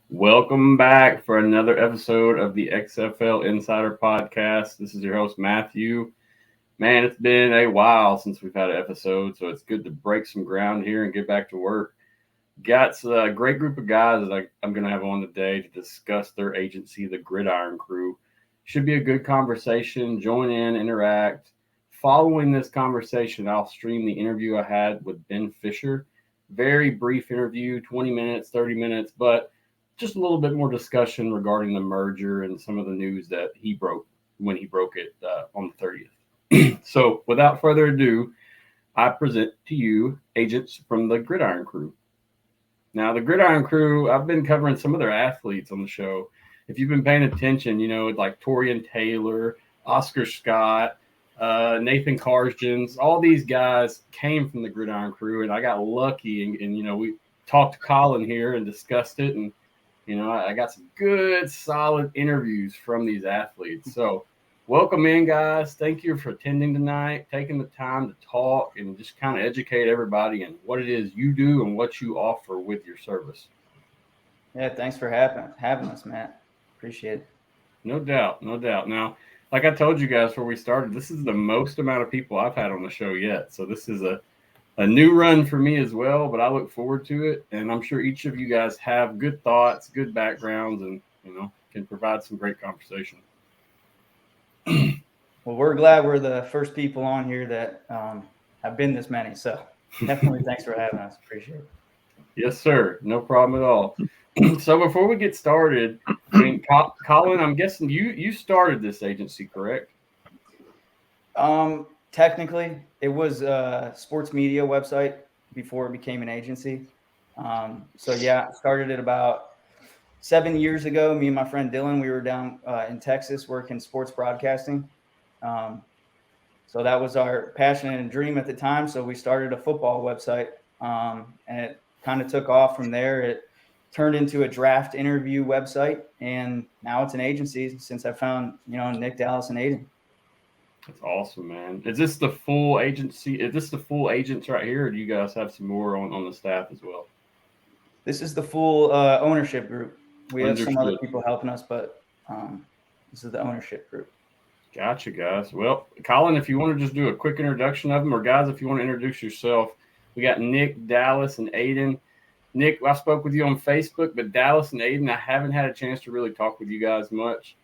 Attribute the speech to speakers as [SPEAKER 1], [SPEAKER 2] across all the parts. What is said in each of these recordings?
[SPEAKER 1] Welcome back for another episode of the XFL Insider Podcast. This is your host, Matthew. Man, it's been a while since we've had an episode, so it's good to break some ground here and get back to work. Got a great group of guys that I'm going to have on today to discuss their agency, the Gridiron Crew. Should be a good conversation. Join in, interact. Following this conversation, I'll stream the interview I had with Ben Fischer. Very brief interview, 20 minutes, 30 minutes, but just a little bit more discussion regarding the merger and some of the news that he broke when he broke it on the 30th. So without further ado, I present to you agents from the Gridiron Crew. Now, the Gridiron Crew, I've been covering some of their athletes on the show. If you've been paying attention, you know, like Torian Taylor, Oscar Scott, Nathan Karstjens, all these guys came from the Gridiron Crew, and I got lucky. And you know, we talked to Colin here and discussed it, and you know, I got some good, solid interviews from these athletes. So welcome in, guys. Thank you for attending tonight, taking the time to talk and just kind of educate everybody in what it is you do and what you offer with your service.
[SPEAKER 2] Yeah, thanks for having us, Matt. Appreciate it.
[SPEAKER 1] No doubt, no doubt. Now, like I told you guys before we started, this is the most amount of people I've had on the show yet. So this is a new run for me as well, but I look forward to it. And I'm sure each of you guys have good thoughts, good backgrounds, and, you know, can provide some great conversation.
[SPEAKER 2] Well, we're glad we're the first people on here that have been this many. So definitely thanks for having us. Appreciate it.
[SPEAKER 1] Yes, sir. No problem at all. So before we get started, I mean, Colin, I'm guessing you started this agency, correct?
[SPEAKER 2] Technically, it was a sports media website before it became an agency. So yeah, started it about 7 years ago. Me and my friend Dylan, we were down in Texas working sports broadcasting. So that was our passion and dream at the time. So we started a football website, and it kind of took off from there. It turned into a draft interview website, and now it's an agency since I found, you know, Nick, Dallas, and Aidan.
[SPEAKER 1] That's awesome, man. Is this the full agency? Is this the full agents right here, or do you guys have some more on the staff as well?
[SPEAKER 2] This is the full ownership group. We have some other people helping us, but this is the ownership group.
[SPEAKER 1] Gotcha, guys. Well, Colin, if you want to just do a quick introduction of them, or guys, if you want to introduce yourself, we got Nick, Dallas, and Aidan. Nick, I spoke with you on Facebook, but Dallas and Aidan, I haven't had a chance to really talk with you guys much.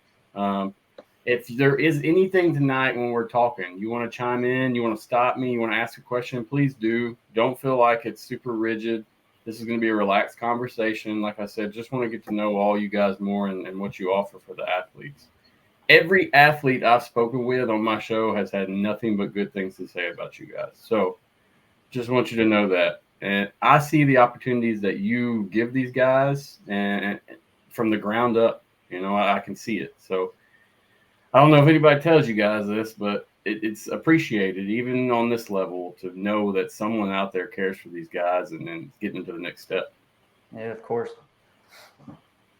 [SPEAKER 1] If there is anything tonight when we're talking, you want to chime in, you want to stop me, you want to ask a question, please do. Don't feel like it's super rigid. This is going to be a relaxed conversation. Like I said, just want to get to know all you guys more and what you offer for the athletes. Every athlete I've spoken with on my show has had nothing but good things to say about you guys. So just want you to know that. And I see the opportunities that you give these guys and from the ground up. You know, I can see it. So I don't know if anybody tells you guys this, but it's appreciated, even on this level, to know that someone out there cares for these guys and then getting to the next step.
[SPEAKER 2] Yeah, of course.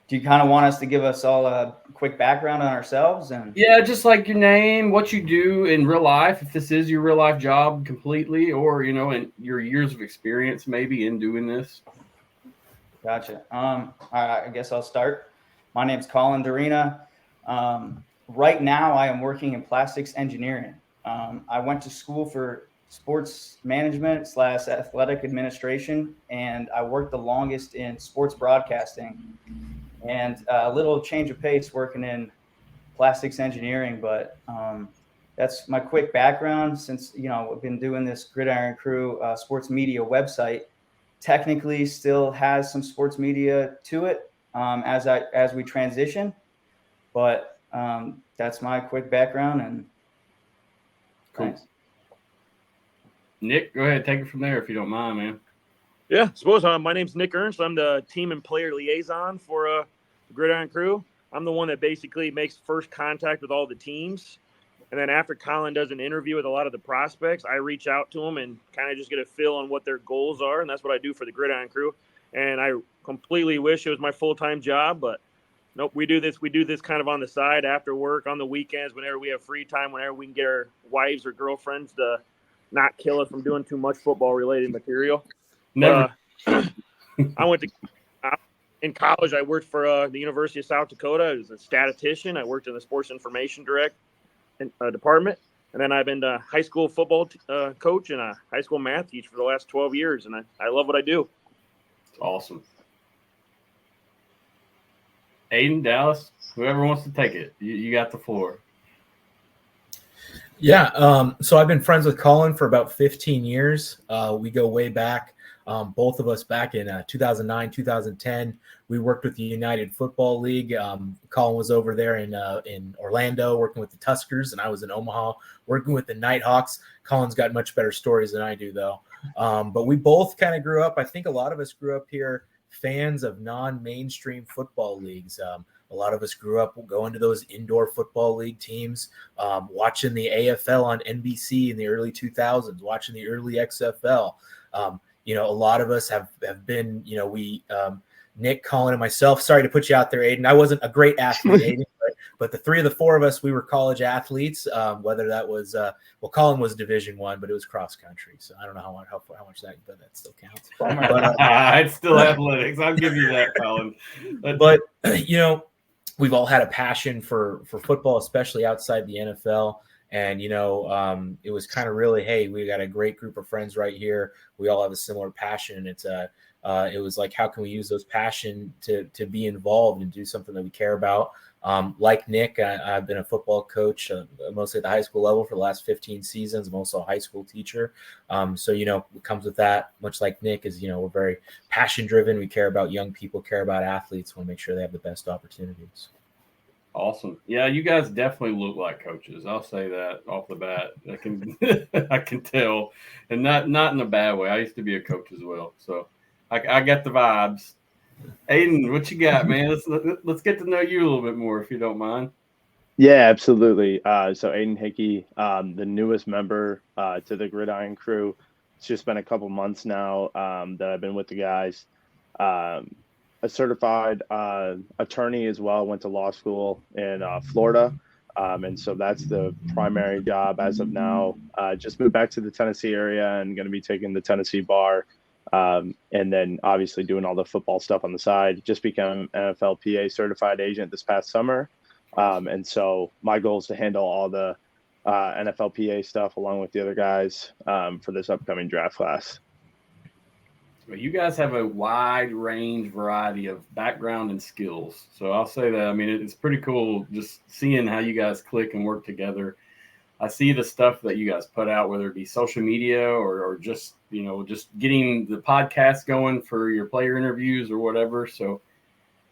[SPEAKER 2] Do you kind of want us to give us all a quick background on ourselves? And
[SPEAKER 1] yeah, just like your name, what you do in real life, if this is your real life job completely, or, you know, and your years of experience maybe in doing this.
[SPEAKER 2] Gotcha. I guess I'll start. My name's Colin Durina. Right now, I am working in plastics engineering. I went to school for sports management / athletic administration, and I worked the longest in sports broadcasting. And a little change of pace working in plastics engineering, but that's my quick background. Since, you know, I've been doing this Gridiron Crew sports media website, technically still has some sports media to it as we transition, but that's my quick background. And
[SPEAKER 1] cool.
[SPEAKER 2] Thanks.
[SPEAKER 1] Nick, go ahead, take it from there if you don't mind, man.
[SPEAKER 3] Yeah, I suppose. My name's Nick Ernst. I'm the team and player liaison for the Gridiron Crew. I'm the one that basically makes first contact with all the teams. And then after Colin does an interview with a lot of the prospects, I reach out to them and kind of just get a feel on what their goals are. And that's what I do for the Gridiron Crew. And I completely wish it was my full-time job, but nope, we do this kind of on the side after work, on the weekends, whenever we have free time, whenever we can get our wives or girlfriends to not kill us from doing too much football-related material.
[SPEAKER 1] Never.
[SPEAKER 3] I went to in college, I worked for the University of South Dakota as a statistician. I worked in the sports information department. And then I've been a high school football coach and a high school math teacher for the last 12 years. And I love what I do.
[SPEAKER 1] Awesome. Aidan, Dallas, whoever wants to take it, you got the floor.
[SPEAKER 4] Yeah. So I've been friends with Colin for about 15 years. We go way back. Both of us back in 2009, 2010, we worked with the United Football League. Colin was over there in Orlando working with the Tuskers, and I was in Omaha working with the Nighthawks. Colin's got much better stories than I do, though. But we both kind of grew up. I think a lot of us grew up here fans of non-mainstream football leagues. A lot of us grew up going to those indoor football league teams, watching the AFL on NBC in the early 2000s, watching the early XFL. A lot of us have been, Nick, Colin, and myself. Sorry to put you out there, Aidan. I wasn't a great athlete, Aidan, but the three of the four of us, we were college athletes. Whether that was, Colin was Division I, but it was cross country. So I don't know how much that still counts. But,
[SPEAKER 1] it's still athletics. I'll give you that, Colin.
[SPEAKER 4] But we've all had a passion for football, especially outside the NFL. And, it was kind of really, hey, we got a great group of friends right here. We all have a similar passion. It was like, how can we use those passion to be involved and do something that we care about? Like Nick, I've been a football coach, mostly at the high school level for the last 15 seasons. I'm also a high school teacher. So, what comes with that, much like Nick, is, we're very passion driven. We care about young people, care about athletes, want to make sure they have the best opportunities.
[SPEAKER 1] Awesome. Yeah, you guys definitely look like coaches. I'll say that off the bat. I can tell, and not in a bad way. I used to be a coach as well, so I got the vibes. Aidan, what you got, man? Let's get to know you a little bit more, if you don't mind.
[SPEAKER 5] Yeah, absolutely. So Aidan Hickey, the newest member to the Gridiron Crew. It's just been a couple months now that I've been with the guys. A certified attorney as well. Went to law school in Florida. And so that's the primary job as of now. Just moved back to the Tennessee area and going to be taking the Tennessee bar. And then obviously doing all the football stuff on the side. Just become NFLPA certified agent this past summer. And so my goal is to handle all the NFLPA stuff along with the other guys for this upcoming draft class.
[SPEAKER 1] You guys have a wide range variety of background and skills. So I'll say that. I mean, it's pretty cool just seeing how you guys click and work together. I see the stuff that you guys put out, whether it be social media or just, just getting the podcast going for your player interviews or whatever. So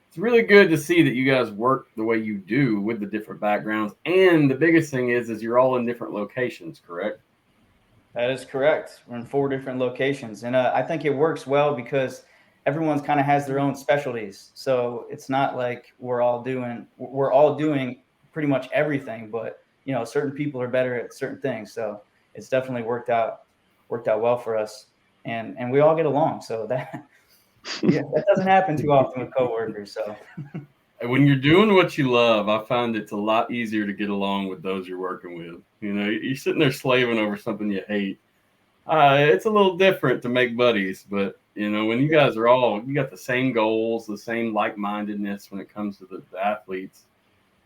[SPEAKER 1] it's really good to see that you guys work the way you do with the different backgrounds. And the biggest thing is you're all in different locations, correct?
[SPEAKER 2] That is correct. We're in 4 different locations. And I think it works well because everyone's kind of has their own specialties. So it's not like we're all doing pretty much everything, but certain people are better at certain things. So it's definitely worked out well for us. And we all get along. So that doesn't happen too often with coworkers. So
[SPEAKER 1] when you're doing what you love, I find it's a lot easier to get along with those you're working with. You're sitting there slaving over something you hate. It's a little different to make buddies, but when you guys are you got the same goals, the same like-mindedness when it comes to the athletes,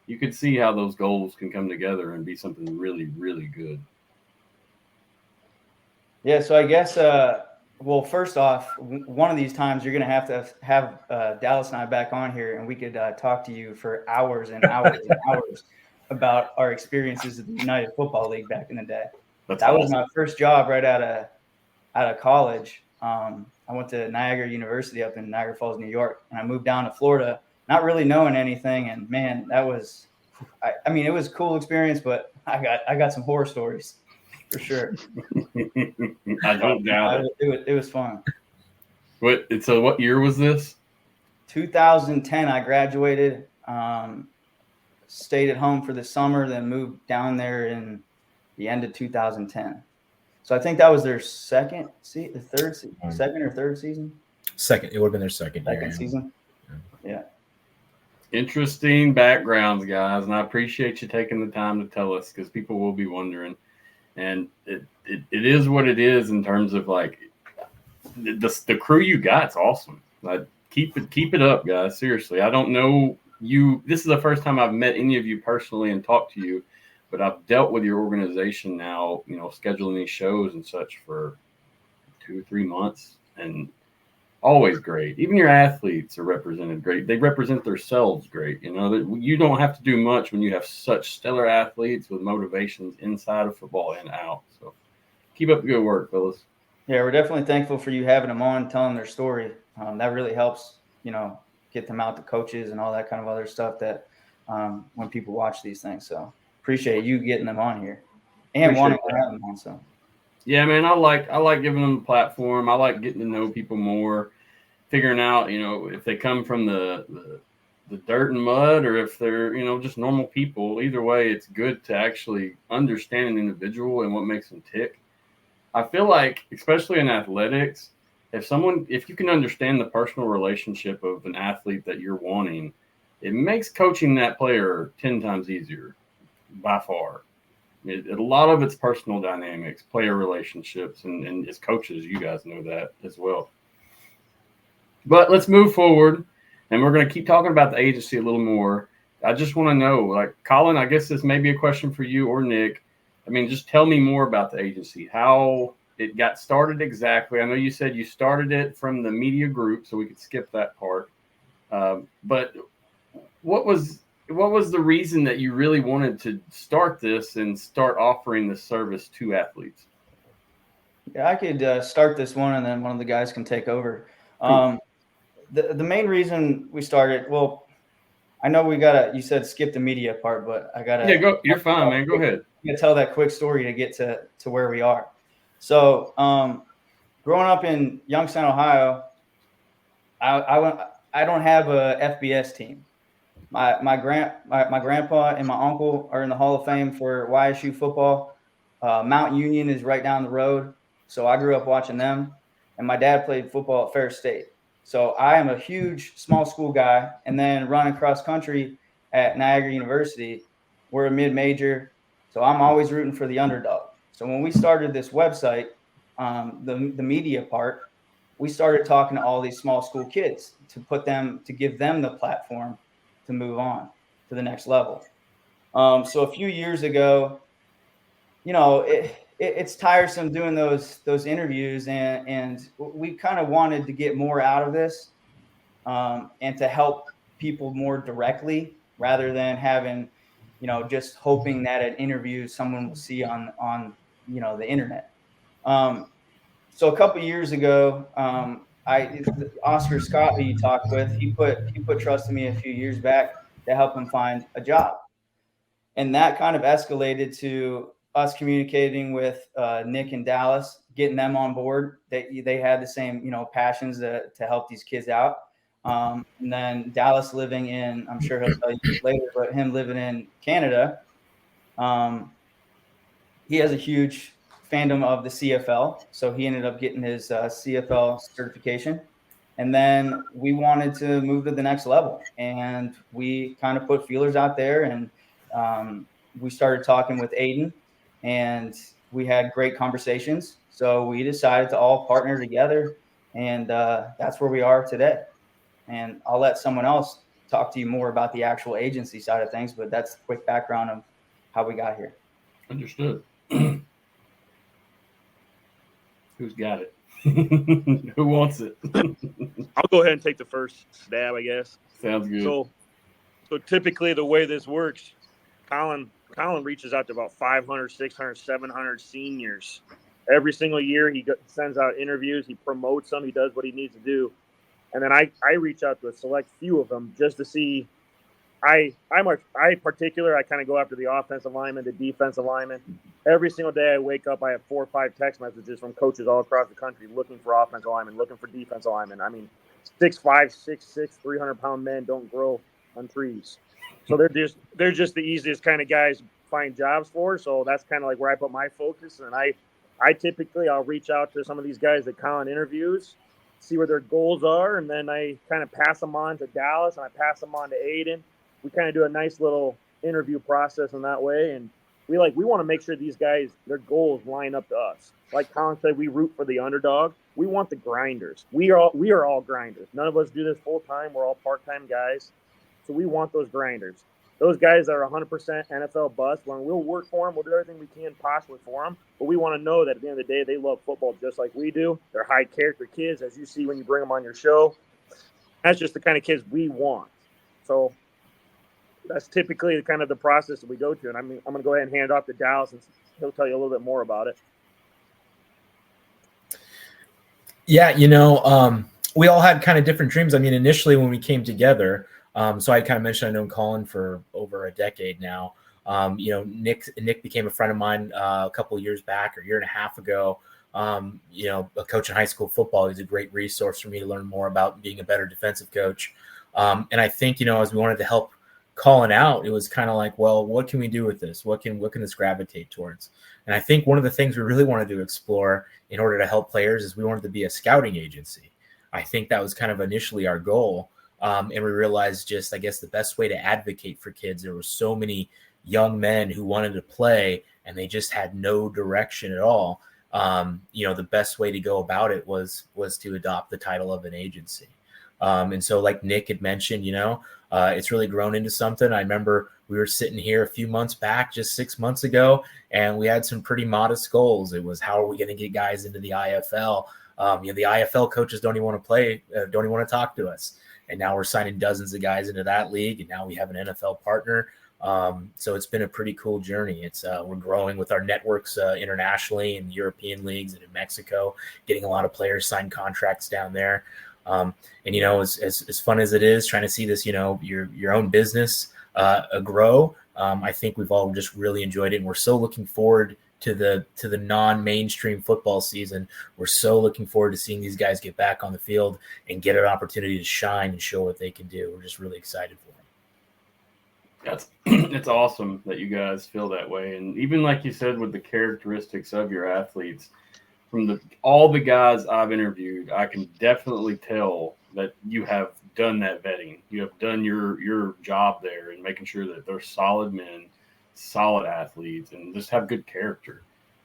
[SPEAKER 1] you can see how those goals can come together and be something really, really good.
[SPEAKER 2] Yeah. So I guess, first off, one of these times you're going to have Dallas and I back on here, and we could talk to you for hours and hours and hours about our experiences at the United Football League back in the day. That was my first job right out of college. I went to Niagara University up in Niagara Falls, New York, and I moved down to Florida, not really knowing anything. And man, that was, it was a cool experience, but I got some horror stories for sure.
[SPEAKER 1] I don't doubt
[SPEAKER 2] it. It was fun.
[SPEAKER 1] So what year was this?
[SPEAKER 2] 2010. I graduated. Stayed at home for the summer, then moved down there in the end of 2010. So I think that was their second or third season.
[SPEAKER 4] Second, it would have been their second
[SPEAKER 2] season. Yeah.
[SPEAKER 1] Interesting backgrounds, guys, and I appreciate you taking the time to tell us because people will be wondering. And it is what it is in terms of like the crew you got's awesome. I keep it up, guys. Seriously, I don't know you. This is the first time I've met any of you personally and talked to you, but I've dealt with your organization now, scheduling these shows and such for 2 or 3 months, and always great. Even your athletes are represented great. They represent themselves great. That you don't have to do much when you have such stellar athletes with motivations inside of football and out. So keep up the good work, fellas.
[SPEAKER 2] Yeah, we're definitely thankful for you having them on, telling their story. That really helps, get them out to coaches and all that kind of other stuff that when people watch these things. So appreciate you getting them on here and wanting to have them on. So
[SPEAKER 1] yeah, man, I like giving them a platform. I like getting to know people more, figuring out, if they come from the dirt and mud or if they're, just normal people. Either way, it's good to actually understand an individual and what makes them tick. I feel like, especially in athletics, if you can understand the personal relationship of an athlete that you're wanting, it makes coaching that player 10 times easier by far. A lot of it's personal dynamics, player relationships, and as coaches, you guys know that as well. But let's move forward, and we're going to keep talking about the agency a little more. I just want to know, Colin, I guess this may be a question for you or Nick. I mean, just tell me more about the agency, how it got started exactly. I know you said you started it from the media group, so we could skip that part. But what was the reason that you really wanted to start this and start offering this service to athletes?
[SPEAKER 2] Yeah, I could start this one, and then one of the guys can take over.
[SPEAKER 1] Cool.
[SPEAKER 2] The main reason we started, well, I know you said skip the media part, but I got to.
[SPEAKER 1] Yeah, go. You're fine, man. Go ahead.
[SPEAKER 2] I'm going to tell that quick story to get to where we are. So growing up in Youngstown, Ohio, I don't have a FBS team. My grandpa and my uncle are in the Hall of Fame for YSU football. Mount Union is right down the road, so I grew up watching them. And my dad played football at Ferris State. So I am a huge small school guy, and then running cross country at Niagara University. We're a mid-major, so I'm always rooting for the underdog. So when we started this website, the media part, we started talking to all these small school kids to give them the platform to move on to the next level. So a few years ago, it's tiresome doing those interviews, and we kind of wanted to get more out of this and to help people more directly rather than having, just hoping that an interview someone will see on the internet. So a couple of years ago, Oscar Scott, who you talked with, he put trust in me a few years back to help him find a job. And that kind of escalated to us communicating with Nick in Dallas, getting them on board. They had the same, passions to help these kids out. And then Dallas living in, I'm sure he'll tell you later, but him living in Canada, he has a huge fandom of the CFL. So he ended up getting his CFL certification. And then we wanted to move to the next level. And we kind of put feelers out there, and we started talking with Aidan, and we had great conversations. So we decided to all partner together, and that's where we are today. And I'll let someone else talk to you more about the actual agency side of things, but that's a quick background of how we got here.
[SPEAKER 1] Understood. Who's got it? Who wants it?
[SPEAKER 3] I'll go ahead and take the first stab, I guess.
[SPEAKER 1] Sounds good.
[SPEAKER 3] So typically the way this works, Colin reaches out to about 500, 600, 700 seniors. Every single year he sends out interviews, he promotes them, he does what he needs to do. And then I reach out to a select few of them just to see. I kind of go after the offensive lineman, the defensive lineman. Every single day I wake up, I have 4 or 5 text messages from coaches all across the country looking for offensive linemen, looking for defensive linemen. I mean, 6'5", 6'6", 300-pound men don't grow on trees. So they're just the easiest kind of guys to find jobs for. So that's kind of like where I put my focus. And I typically, I'll reach out to some of these guys that Colin interviews, see where their goals are, and then I kind of pass them on to Dallas, and I pass them on to Aidan. We kind of do a nice little interview process in that way, and we want to make sure these guys, their goals line up to us. Like Colin said, we root for the underdog. We want the grinders. We are all grinders. None of us do this full time. We're all part-time guys. So we want those grinders. Those guys that are 100% NFL bust, when we'll work for them, we'll do everything we can possibly for them. But we want to know that at the end of the day, they love football just like we do. They're high-character kids, as you see when you bring them on your show. That's just the kind of kids we want. So that's typically kind of the process that we go to. And I'm going to go ahead and hand it off to Dallas, and he'll tell you a little bit more about it.
[SPEAKER 4] Yeah, we all had kind of different dreams. I mean, initially when we came together, so I kind of mentioned I've known Colin for over a decade now. Nick became a friend of mine a couple of years back, or a year and a half ago. A coach in high school football. He's a great resource for me to learn more about being a better defensive coach. And I think, as we wanted to help Colin out, it was kind of like, well, what can we do with this? What can this gravitate towards? And I think one of the things we really wanted to explore in order to help players is we wanted to be a scouting agency. I think that was kind of initially our goal. And we realized I guess the best way to advocate for kids, there were so many young men who wanted to play and they just had no direction at all. The best way to go about it was to adopt the title of an agency. And so like Nick had mentioned, it's really grown into something. I remember we were sitting here a few months back, just 6 months ago, and we had some pretty modest goals. It was, how are we going to get guys into the IFL? The IFL coaches don't even want to play, don't even want to talk to us. And now we're signing dozens of guys into that league, and now we have an NFL partner. So it's been a pretty cool journey. We're growing with our networks internationally in European leagues and in Mexico, getting a lot of players sign contracts down there. As fun as it is trying to see this, your own business grow, I think we've all just really enjoyed it. And we're so looking forward to the non-mainstream football season. We're so looking forward to seeing these guys get back on the field and get an opportunity to shine and show what they can do. We're just really excited for them.
[SPEAKER 1] It's awesome that you guys feel that way. And even like you said, with the characteristics of your athletes, from all the guys I've interviewed, I can definitely tell that you have done that vetting. You have done your job there and making sure that they're solid men, solid athletes, and just have good character.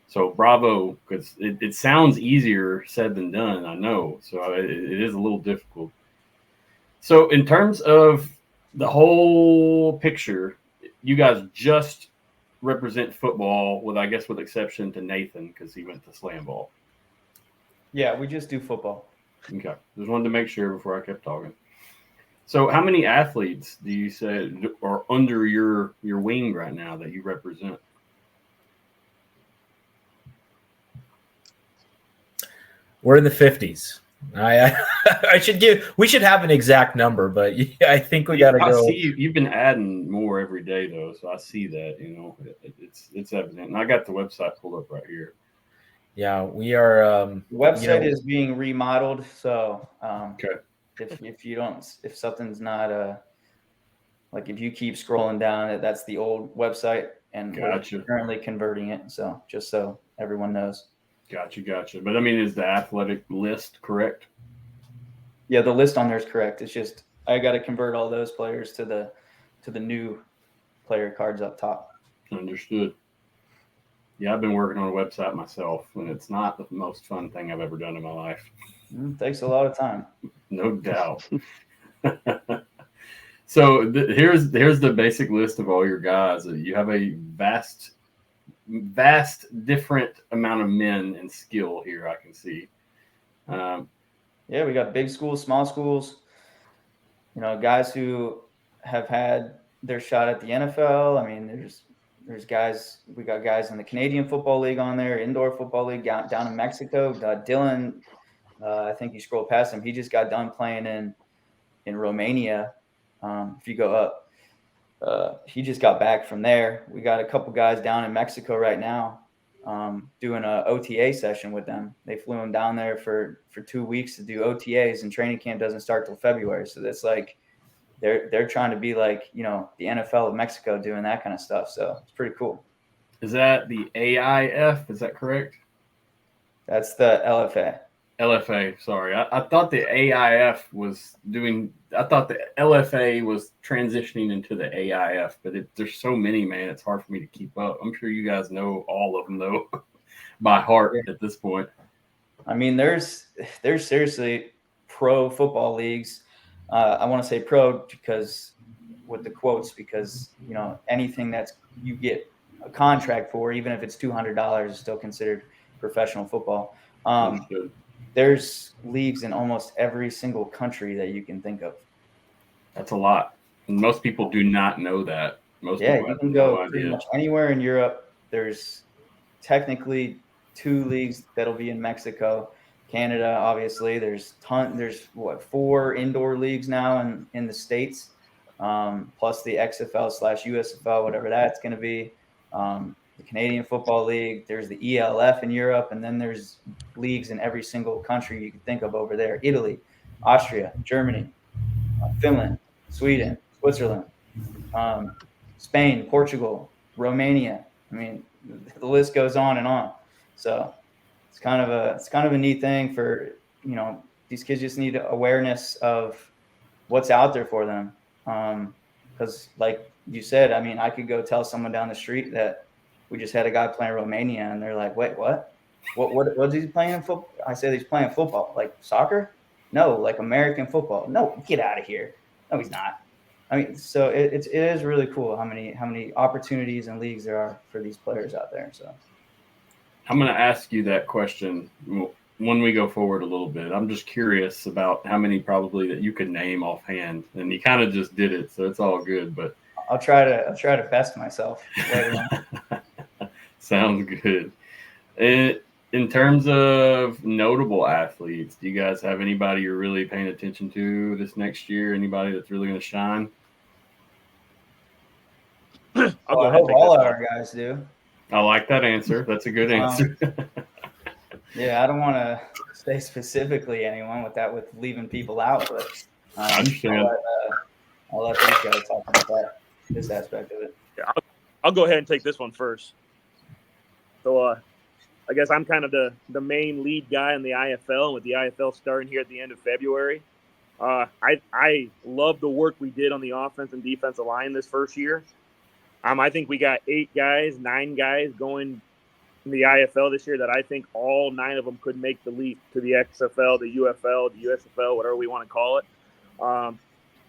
[SPEAKER 1] So bravo, because it sounds easier said than done, I know. So it is a little difficult. So in terms of the whole picture, you guys just represent football, with exception to Nathan, because he went to slam ball.
[SPEAKER 2] Yeah, we just do football.
[SPEAKER 1] Okay. Just wanted to make sure before I kept talking. So how many athletes do you say are under your wing right now that you represent?
[SPEAKER 4] We're in the 50s. We should have an exact number, but I think we got to go.
[SPEAKER 1] I see you've been adding more every day though, so I see that, it's evident. And I got the website pulled up right here.
[SPEAKER 4] Yeah, we are.
[SPEAKER 2] The website is being remodeled, so
[SPEAKER 1] okay.
[SPEAKER 2] If something's not like if you keep scrolling down, that's the old website, and
[SPEAKER 1] Gotcha.
[SPEAKER 2] We're currently converting it. So just so everyone knows.
[SPEAKER 1] Gotcha. But I mean, is the athletic list correct?
[SPEAKER 2] Yeah, the list on there is correct. It's just I got to convert all those players to the new player cards up top.
[SPEAKER 1] Understood. Yeah, I've been working on a website myself, and it's not the most fun thing I've ever done in my life.
[SPEAKER 2] Takes a lot of time.
[SPEAKER 1] No doubt. So here's the basic list of all your guys. You have a vast different amount of men and skill here, I can see.
[SPEAKER 2] Yeah, we got big schools, small schools, guys who have had their shot at the NFL. I mean, there's guys, we got guys in the Canadian Football League on there, Indoor Football League down in Mexico. Dylan, I think you scroll past him. He just got done playing in Romania. If you go up, he just got back from there. We got a couple guys down in Mexico right now doing a OTA session with them. They flew him down there for 2 weeks to do OTAs, and training camp doesn't start till February. So that's like they're trying to be like, the NFL of Mexico doing that kind of stuff. So it's pretty cool.
[SPEAKER 1] Is that the AIF? Is that correct?
[SPEAKER 2] That's the LFA.
[SPEAKER 1] LFA. Sorry, I thought the AIF was doing. I thought the LFA was transitioning into the AIF, but there's so many, man. It's hard for me to keep up. I'm sure you guys know all of them though, by heart at this point.
[SPEAKER 2] I mean, there's seriously pro football leagues. I want to say pro because with the quotes, because anything that's you get a contract for, even if it's $200, is still considered professional football. There's leagues in almost every single country that you can think of.
[SPEAKER 1] That's a lot. And most people do not know that. Most
[SPEAKER 2] people
[SPEAKER 1] you
[SPEAKER 2] can go pretty much anywhere in Europe. There's technically 2 leagues that'll be in Mexico, Canada, obviously. There's 4 indoor leagues now in the States, plus the XFL/USFL, whatever that's going to be. The Canadian Football League, there's the ELF in Europe, and then there's leagues in every single country you can think of over there. Italy, Austria, Germany, Finland, Sweden, Switzerland, Spain, Portugal, Romania. I mean, the list goes on and on. So it's kind of a neat thing for, these kids just need awareness of what's out there for them. Because like you said, I mean, I could go tell someone down the street that we just had a guy playing Romania, and they're like, wait, what? What's he playing in football? I said he's playing football. Like soccer? No, like American football. No, get out of here. No, he's not. I mean, so it is really cool how many opportunities and leagues there are for these players out there. So
[SPEAKER 1] I'm going to ask you that question when we go forward a little bit. I'm just curious about how many probably that you could name offhand, and you kind of just did it, so it's all good. But
[SPEAKER 2] I'll try to best myself later on.
[SPEAKER 1] Sounds good. In terms of notable athletes, do you guys have anybody you're really paying attention to this next year? Anybody that's really going to shine?
[SPEAKER 2] I hope all our guys do.
[SPEAKER 1] I like that answer. That's a good answer.
[SPEAKER 2] Yeah, I don't want to say specifically anyone with leaving people out, but
[SPEAKER 1] I understand.
[SPEAKER 2] I'll let these guys talk about this aspect of it.
[SPEAKER 3] Yeah, I'll go ahead and take this one first. So I guess I'm kind of the main lead guy in the IFL, and with the IFL starting here at the end of February. I love the work we did on the offense and defensive line this first year. I think we got 9 guys going in the IFL this year that I think all 9 of them could make the leap to the XFL, the UFL, the USFL, whatever we want to call it.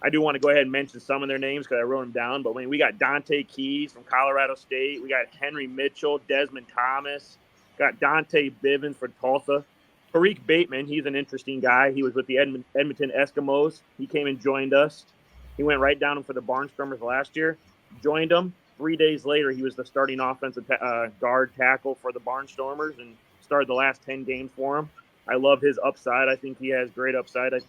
[SPEAKER 3] I do want to go ahead and mention some of their names because I wrote them down. But we got Dante Keys from Colorado State. We got Henry Mitchell, Desmond Thomas. Got Dante Bivens for Tulsa. Tariq Bateman, he's an interesting guy. He was with the Edmonton Eskimos. He came and joined us. He went right down for the Barnstormers last year. Joined them. 3 days later, he was the starting offensive guard tackle for the Barnstormers and started the last 10 games for him. I love his upside. I think he has great upside. I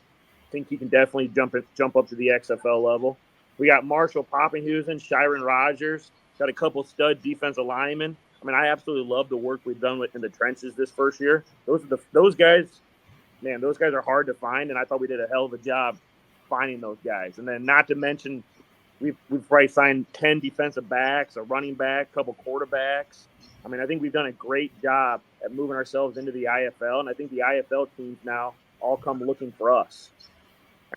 [SPEAKER 3] think he can definitely jump up to the XFL level. We got Marshall Poppinghusen, Shiron Rogers, got a couple stud defensive linemen. I mean, I absolutely love the work we've done in the trenches this first year. Those guys, man, those guys are hard to find, and I thought we did a hell of a job finding those guys. And then not to mention, we've probably signed 10 defensive backs, a running back, a couple quarterbacks. I mean, I think we've done a great job at moving ourselves into the IFL, and I think the IFL teams now all come looking for us.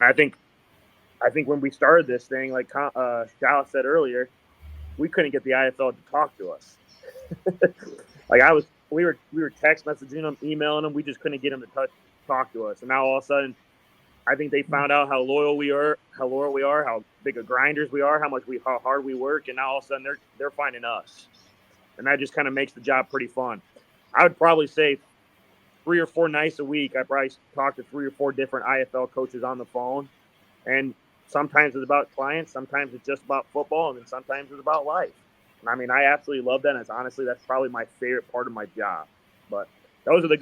[SPEAKER 3] And I think when we started this thing, like Dallas said earlier, we couldn't get the IFL to talk to us. We were text messaging them, emailing them. We just couldn't get them to talk to us. And now all of a sudden, I think they found out how loyal we are, how big of grinders we are, how hard we work, and now all of a sudden they're finding us. And that just kind of makes the job pretty fun. I would probably say 3 or 4 nights a week, I probably talk to 3 or 4 different IFL coaches on the phone. And sometimes it's about clients, sometimes it's just about football, and then sometimes it's about life. And I mean, I absolutely love that. And that's probably my favorite part of my job. But those are the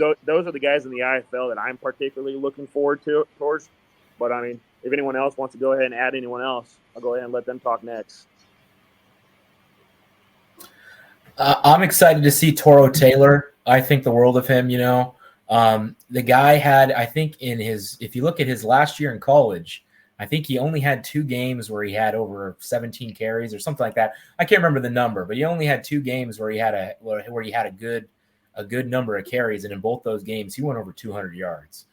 [SPEAKER 3] guys in the IFL that I'm particularly looking forward towards. But I mean, if anyone else wants to go ahead and add anyone else, I'll go ahead and let them talk next.
[SPEAKER 4] I'm excited to see Toro Taylor. I think the world of him. The guy had, I think, if you look at his last year in college, I think he only had 2 games where he had over 17 carries or something like that. I can't remember the number, but he only had 2 games where he had a good a good number of carries, and in both those games, he went over 200 yards.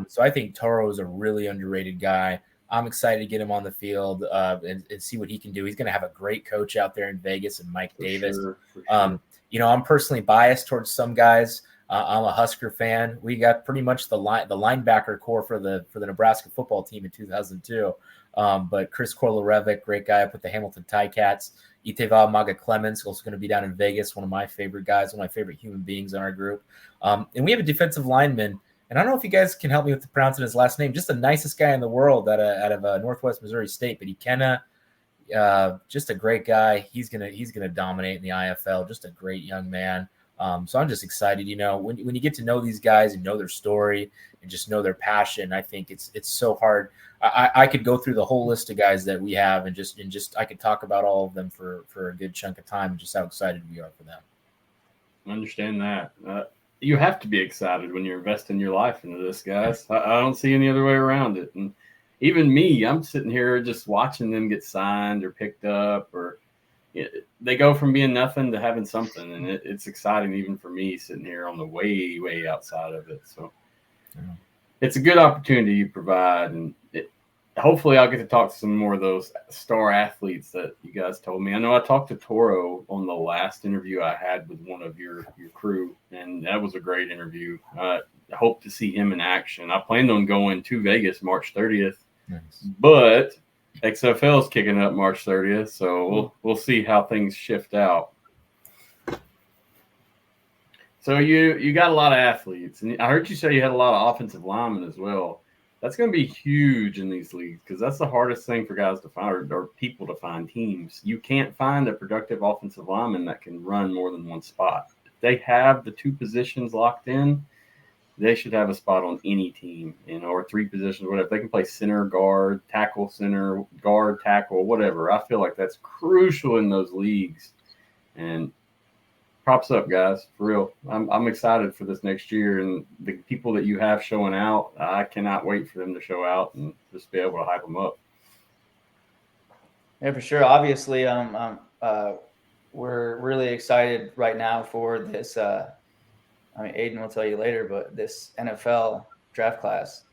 [SPEAKER 4] So I think Toro is a really underrated guy. I'm excited to get him on the field and see what he can do. He's going to have a great coach out there in Vegas and Mike Davis.
[SPEAKER 1] Sure.
[SPEAKER 4] I'm personally biased towards some guys. I'm a Husker fan. We got pretty much the linebacker core for the Nebraska football team in 2002. But Chris Kolorevic, great guy up with the Hamilton Ticats. Iteva Maga Clemens, also going to be down in Vegas, one of my favorite guys, one of my favorite human beings in our group. And we have a defensive lineman, and I don't know if you guys can help me with pronouncing his last name, just the nicest guy in the world out of Northwest Missouri State, but just a great guy. He's gonna dominate in the IFL, just a great young man. So I'm just excited, when you get to know these guys and know their story and just know their passion, I think it's so hard. I could go through the whole list of guys that we have and just I could talk about all of them for a good chunk of time and just how excited we are for them.
[SPEAKER 1] I understand that. You have to be excited when you're investing your life into this, guys. I don't see any other way around it. And even me, I'm sitting here just watching them get signed or picked up, or they go from being nothing to having something, and it's exciting even for me sitting here on the way, way outside of it. So it's a good opportunity you provide, and hopefully I'll get to talk to some more of those star athletes that you guys told me. I know I talked to Toro on the last interview I had with one of your crew, and that was a great interview. I hope to see him in action. I planned on going to Vegas March 30th, but XFL is kicking up March 30th, so we'll see how things shift out. So you got a lot of athletes, and I heard you say you had a lot of offensive linemen as well. That's going to be huge in these leagues because that's the hardest thing for guys to find or people to find teams. You can't find a productive offensive lineman that can run more than one spot. If they have the two positions locked in, they should have a spot on any team, or three positions, whatever. They can play center, guard, tackle, center, guard, tackle, whatever. I feel like that's crucial in those leagues. And props up, guys, for real. I'm excited for this next year, and the people that you have showing out, I cannot wait for them to show out and just be able to hype them up.
[SPEAKER 2] Yeah, for sure. Obviously, we're really excited right now for this. Aidan will tell you later, but this NFL draft class,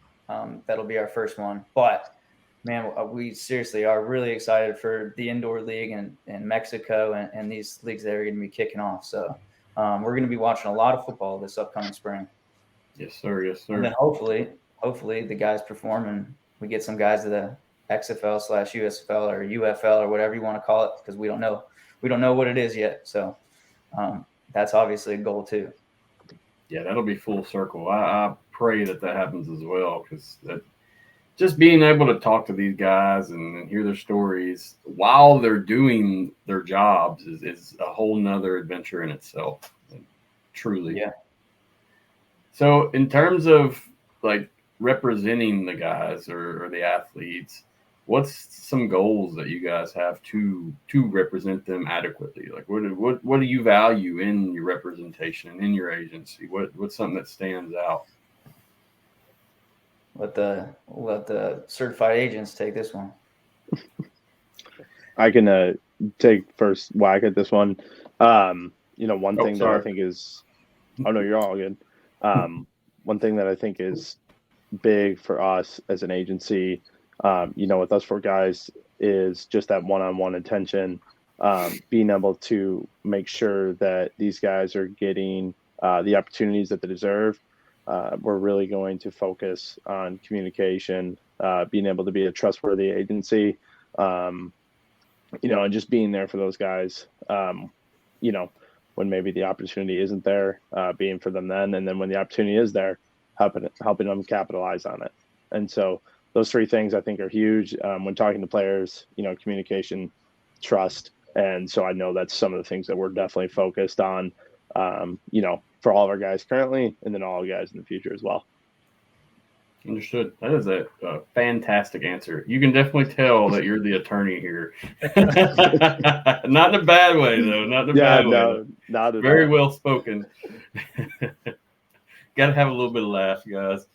[SPEAKER 2] that'll be our first one. But man, we seriously are really excited for the indoor league in Mexico and these leagues that are going to be kicking off. So we're going to be watching a lot of football this upcoming spring.
[SPEAKER 1] Yes, sir. Yes, sir.
[SPEAKER 2] And then hopefully the guys perform and we get some guys to the XFL/USFL or UFL or whatever you want to call it, because we don't know what it is yet. So that's obviously a goal too.
[SPEAKER 1] Yeah, that'll be full circle. I pray that happens as well, because just being able to talk to these guys and hear their stories while they're doing their jobs is a whole nother adventure in itself. Truly.
[SPEAKER 2] Yeah.
[SPEAKER 1] So in terms of like representing the guys or the athletes, what's some goals that you guys have to represent them adequately? Like what do you value in your representation, in your agency? What's something that stands out?
[SPEAKER 2] Let the certified agents take this one.
[SPEAKER 5] I can take first whack at this one. One thing that I think is – oh, no, you're all good. One thing that I think is big for us as an agency, with us four guys, is just that one-on-one attention, being able to make sure that these guys are getting the opportunities that they deserve. We're really going to focus on communication, being able to be a trustworthy agency, and just being there for those guys, when maybe the opportunity isn't there, being for them then. And then when the opportunity is there, helping them capitalize on it. And so those three things I think are huge when talking to players, communication, trust. And so I know that's some of the things that we're definitely focused on, for all of our guys currently, and then all the guys in the future as well.
[SPEAKER 1] Understood. That is a fantastic answer. You can definitely tell that you're the attorney here. Not in a bad way, though. Not in a bad way.
[SPEAKER 5] Not at
[SPEAKER 1] Very
[SPEAKER 5] all.
[SPEAKER 1] well spoken. Got to have a little bit of laugh, guys.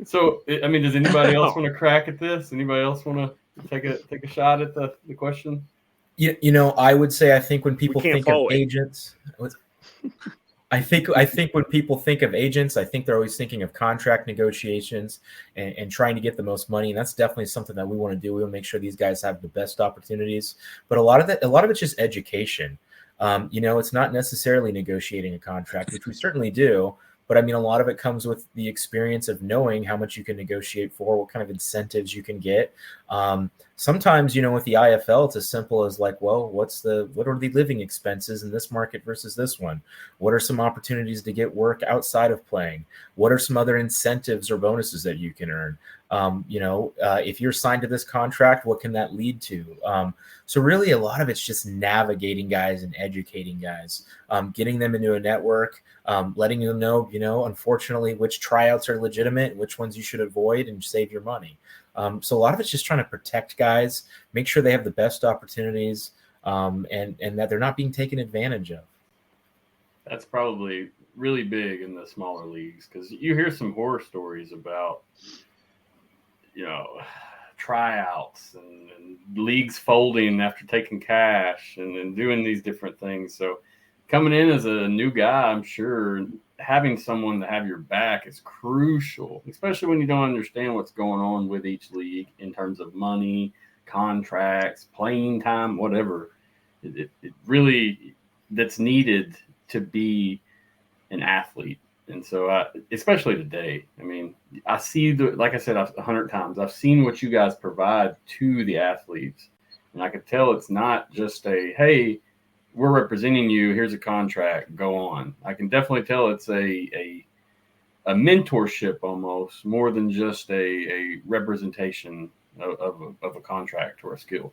[SPEAKER 1] So, does anybody else want to crack at this? Anybody else want to take a shot at the question?
[SPEAKER 4] I would say I think when people think of agents, I think when people think of agents, I think they're always thinking of contract negotiations and trying to get the most money. And that's definitely something that we want to do. We want to make sure these guys have the best opportunities. But a lot of it's just education. It's not necessarily negotiating a contract, which we certainly do. But I mean, a lot of it comes with the experience of knowing how much you can negotiate for, what kind of incentives you can get. Sometimes, with the IFL, it's as simple as like, well, what are the living expenses in this market versus this one? What are some opportunities to get work outside of playing? What are some other incentives or bonuses that you can earn? If you're signed to this contract, what can that lead to? So really a lot of it's just navigating guys and educating guys, getting them into a network, letting them know, unfortunately, which tryouts are legitimate and which ones you should avoid and save your money. So a lot of it's just trying to protect guys, make sure they have the best opportunities, and that they're not being taken advantage of. That's
[SPEAKER 1] probably really big in the smaller leagues because you hear some horror stories about, tryouts and leagues folding after taking cash and doing these different things. So coming in as a new guy, I'm sure having someone to have your back is crucial, especially when you don't understand what's going on with each league in terms of money, contracts, playing time, whatever. It really that's needed to be an athlete. And so, especially today, I mean, I see like I said, 100 times, I've seen what you guys provide to the athletes. And I could tell it's not just hey, we're representing you. Here's a contract. Go on. I can definitely tell it's a mentorship almost more than just a representation of a contract or a skill.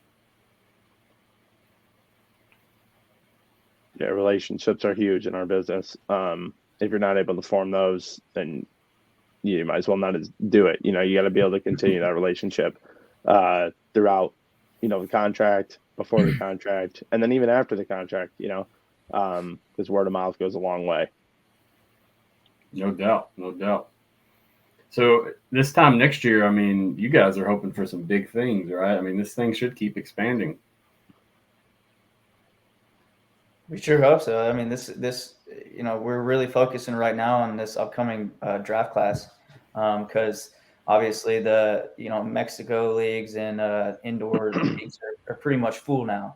[SPEAKER 5] Yeah, relationships are huge in our business. If you're not able to form those, then you might as well not do it. You got to be able to continue that relationship throughout, the contract, before the contract, and then even after the contract, because word of mouth goes a long way.
[SPEAKER 1] No doubt. So this time next year, I mean, you guys are hoping for some big things, right? I mean, this thing should keep expanding.
[SPEAKER 2] We sure hope so. I mean, this we're really focusing right now on this upcoming draft class because obviously the Mexico leagues and indoor leagues are pretty much full now.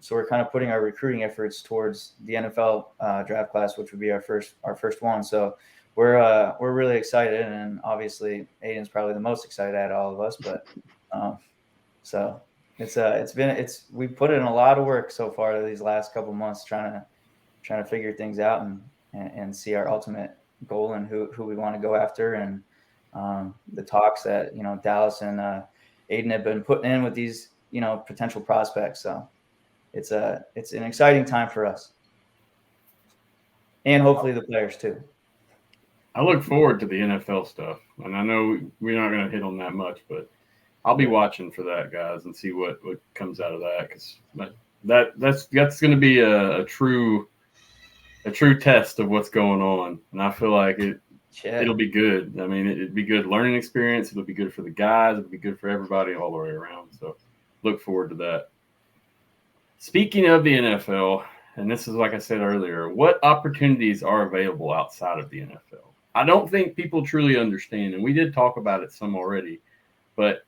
[SPEAKER 2] So we're kind of putting our recruiting efforts towards the NFL draft class, which would be our first one. So we're really excited, and obviously Aidan's probably the most excited out of all of us. But so. We put in a lot of work so far these last couple months trying to figure things out and see our ultimate goal and who we want to go after, and the talks that Dallas and Aidan have been putting in with these potential prospects. So it's an exciting time for us, and hopefully the players too.
[SPEAKER 1] I look forward to the NFL stuff, and I know we're not going to hit on that much, but I'll be watching for that, guys, and see what comes out of that, because that's going to be a true test of what's going on, and I feel like it'll be good. I mean, it'd be good learning experience. It'll be good for the guys. It'll be good for everybody all the way around. So look forward to that. Speaking of the NFL, and this is like I said earlier, what opportunities are available outside of the NFL? I don't think people truly understand, and we did talk about it some already, but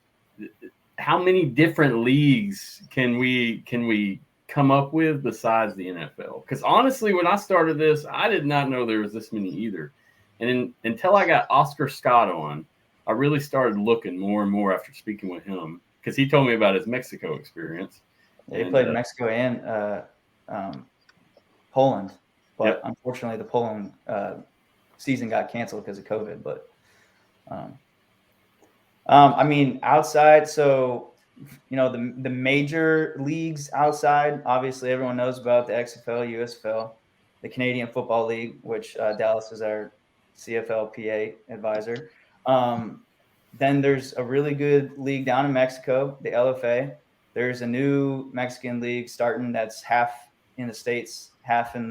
[SPEAKER 1] how many different leagues can we come up with besides the NFL? Because honestly, when I started this, I did not know there was this many either. And until I got Oscar Scott on, I really started looking more and more after speaking with him, because he told me about his Mexico experience.
[SPEAKER 2] He played Mexico and Poland, but Unfortunately the Poland season got canceled because of COVID. But I mean, outside, so the major leagues outside, obviously everyone knows about the XFL, USFL, the Canadian Football League, which Dallas is our CFLPA advisor. Then there's a really good league down in Mexico, the LFA. There's a new Mexican league starting that's half in the States, half in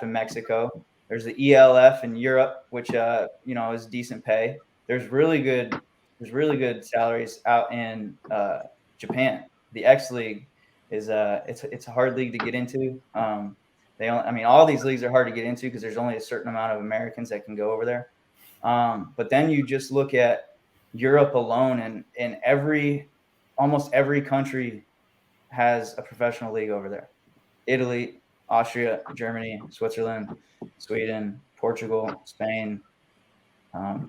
[SPEAKER 2] Mexico. There's the ELF in Europe, which is decent pay. There's really good salaries out in Japan. The X League is it's a hard league to get into. All these leagues are hard to get into because there's only a certain amount of Americans that can go over there. But then you just look at Europe alone, and almost every country has a professional league over there. Italy, Austria, Germany, Switzerland, Sweden, Portugal, Spain,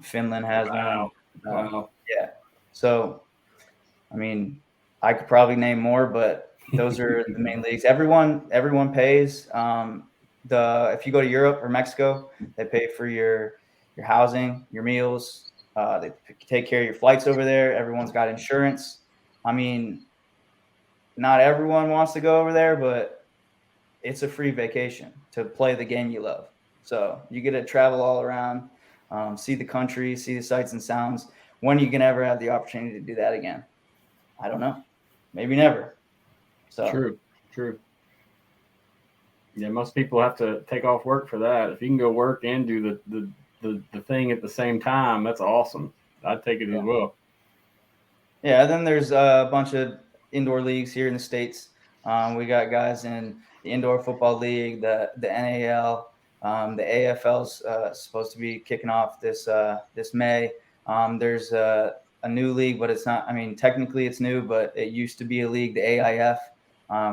[SPEAKER 2] Finland has one.
[SPEAKER 1] Wow.
[SPEAKER 2] Yeah. So, I could probably name more, but those are the main leagues. Everyone pays. If you go to Europe or Mexico, they pay for your housing, your meals. They take care of your flights over there. Everyone's got insurance. Not everyone wants to go over there, but it's a free vacation to play the game you love. So you get to travel all around, see the country, see the sights and sounds. When are you going to ever have the opportunity to do that again? I don't know. Maybe never. So
[SPEAKER 1] True. Yeah, most people have to take off work for that. If you can go work and do the thing at the same time, that's awesome. I'd take it as well.
[SPEAKER 2] Yeah, then there's a bunch of indoor leagues here in the States. We got guys in the Indoor Football League, the NAL, the AFL's supposed to be kicking off this May. There's a new league, but it's not. Technically it's new, but it used to be a league, the AIF.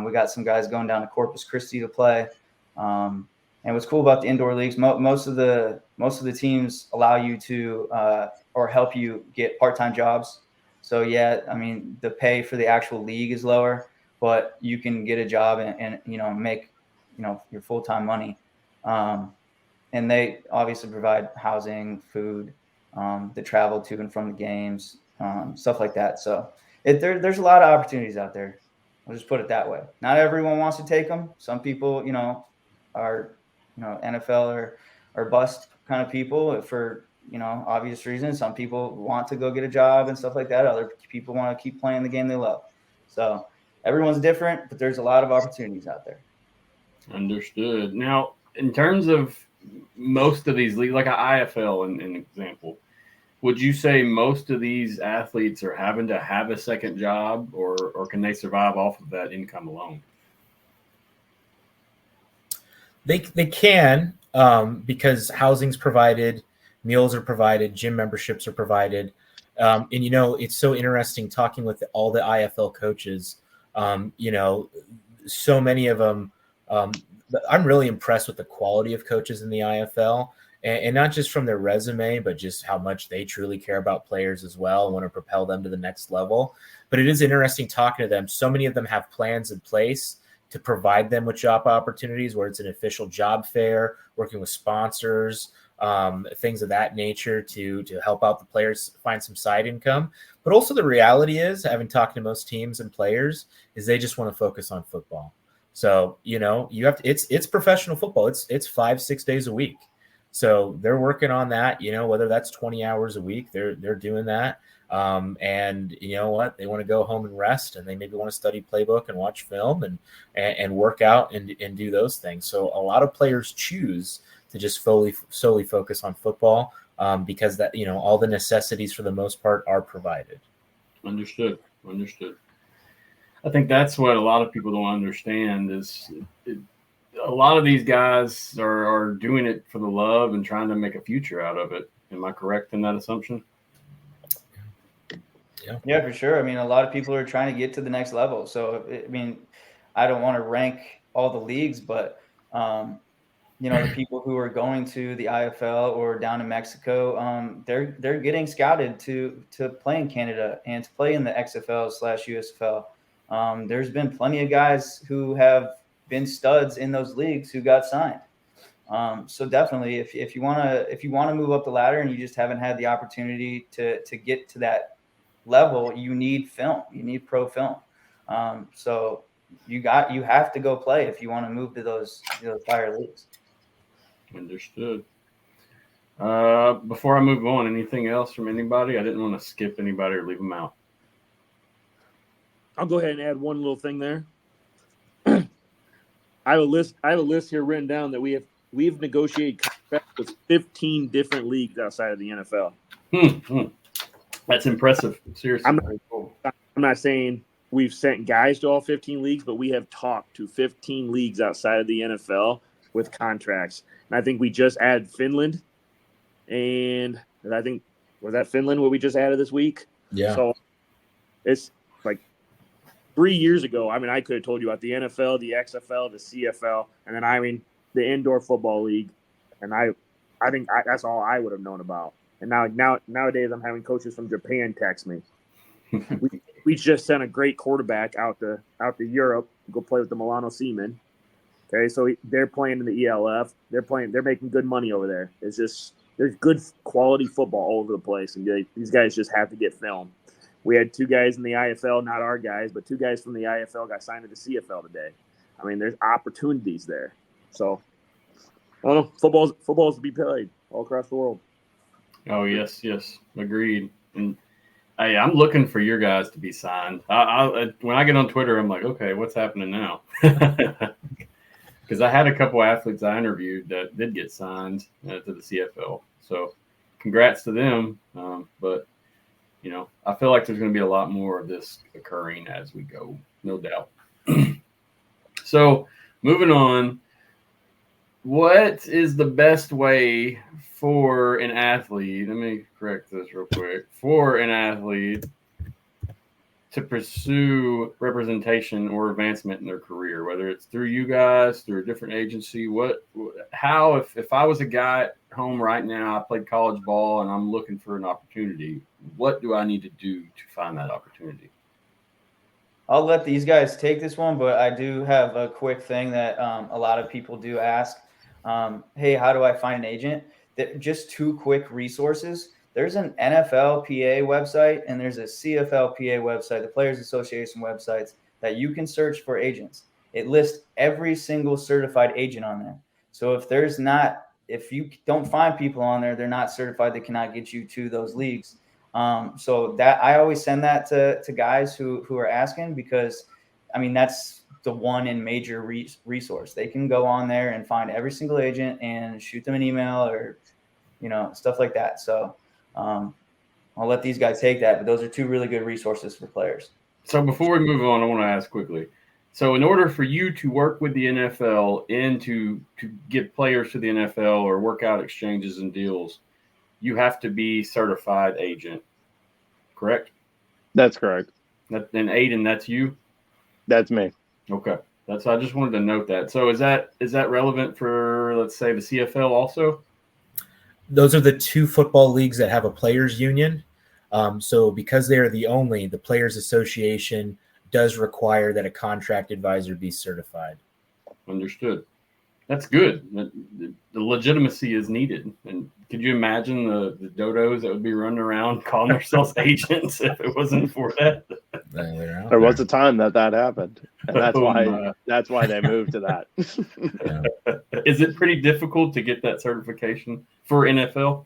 [SPEAKER 2] We got some guys going down to Corpus Christi to play. And what's cool about the indoor leagues, most of the teams allow you to or help you get part-time jobs. So the pay for the actual league is lower, but you can get a job and make your full-time money. And they obviously provide housing, food, the travel to and from the games, stuff like that. So there's a lot of opportunities out there. I'll just put it that way. Not everyone wants to take them. Some people, are, NFL or bust kind of people for, obvious reasons. Some people want to go get a job and stuff like that. Other people want to keep playing the game they love. So everyone's different, but there's a lot of opportunities out there.
[SPEAKER 1] Understood. Now, in terms of most of these leagues, like an IFL, an example, would you say most of these athletes are having to have a second job, or can they survive off of that income alone?
[SPEAKER 4] They can, because housing's provided, meals are provided, gym memberships are provided. And, it's so interesting talking with all the IFL coaches. So many of them, I'm really impressed with the quality of coaches in the IFL. And not just from their resume, but just how much they truly care about players as well and want to propel them to the next level. But it is interesting talking to them. So many of them have plans in place to provide them with job opportunities, where it's an official job fair, working with sponsors, things of that nature to help out the players find some side income. But also the reality is, having talked to most teams and players, is they just want to focus on football. So, you have to, it's professional football. It's 5-6 days a week. So they're working on that, whether that's 20 hours a week, they're doing that. And you know what? They want to go home and rest, and they maybe want to study playbook and watch film and work out and do those things. So a lot of players choose to just solely focus on football because that, all the necessities for the most part are provided.
[SPEAKER 1] Understood. I think that's what a lot of people don't understand is a lot of these guys are doing it for the love and trying to make a future out of it. Am I correct in that assumption?
[SPEAKER 2] Yeah, for sure. A lot of people are trying to get to the next level. So, I don't want to rank all the leagues, but, the people who are going to the IFL or down in Mexico, they're getting scouted to play in Canada and to play in the XFL/USFL. There's been plenty of guys who have been studs in those leagues who got signed. So definitely, if you want to move up the ladder and you just haven't had the opportunity to get to that level, you need film. You need pro film. So you have to go play if you want to move to those higher leagues.
[SPEAKER 1] Understood. Before I move on, anything else from anybody? I didn't want to skip anybody or leave them out.
[SPEAKER 3] I'll go ahead and add one little thing there. I have a list here written down that we've negotiated contracts with 15 different leagues outside of the NFL.
[SPEAKER 1] That's impressive. Seriously.
[SPEAKER 3] I'm not saying we've sent guys to all 15 leagues, but we have talked to 15 leagues outside of the NFL with contracts. And I think we just added Finland. And I think, was that Finland what we just added this week?
[SPEAKER 4] Yeah.
[SPEAKER 3] So it's like 3 years ago. I mean, I could have told you about the NFL, the XFL, the CFL, and then, the indoor football league. And I think that's all I would have known about. And nowadays I'm having coaches from Japan text me. We just sent a great quarterback out to Europe to go play with the Milano Seamen. Okay, so they're playing in the ELF. They're making good money over there. It's just there's good quality football all over the place, and these guys just have to get filmed. We had 2 guys in the IFL, not our guys, but 2 guys from the IFL got signed to the CFL today. I mean, there's opportunities there. So, I don't know. Football's to be played all across the world.
[SPEAKER 1] Oh, yes, agreed. And I'm looking for your guys to be signed. When I get on Twitter, I'm like, okay, what's happening now? Because I had a couple athletes I interviewed that did get signed to the CFL. So, congrats to them. But I feel like there's going to be a lot more of this occurring as we go, no doubt. So, moving on, what is the best way for an athlete? Let me correct this real quick. For an athlete to pursue representation or advancement in their career, whether it's through you guys, through a different agency, if I was a guy at home right now, I played college ball and I'm looking for an opportunity, what do I need to do to find that opportunity?
[SPEAKER 2] I'll let these guys take this one, but I do have a quick thing that a lot of people do ask. Hey, how do I find an agent? Just 2 quick resources. There's an NFLPA website and there's a CFLPA website, the Players Association websites, that you can search for agents. It lists every single certified agent on there. So if you don't find people on there, they're not certified, they cannot get you to those leagues. So that I always send that to guys who are asking, because I mean, that's the one in major resource. They can go on there and find every single agent and shoot them an email or, stuff like that. So I'll let these guys take that, but those are 2 really good resources for players.
[SPEAKER 1] So before we move on, I want to ask quickly. So in order for you to work with the NFL and to get players to the NFL or work out exchanges and deals, you have to be certified agent, correct?
[SPEAKER 5] That's correct.
[SPEAKER 1] And Aidan, that's you?
[SPEAKER 5] That's me.
[SPEAKER 1] Okay. I just wanted to note that. So is that relevant for, let's say, the CFL also?
[SPEAKER 4] Those are the 2 football leagues that have a players union. So because they're the Players Association does require that a contract advisor be certified.
[SPEAKER 1] Understood. That's good. The legitimacy is needed. And could you imagine the dodos that would be running around calling themselves agents if it wasn't for that?
[SPEAKER 5] There was a time that happened, and that's why they moved to that.
[SPEAKER 1] Yeah. Is it pretty difficult to get that certification for NFL?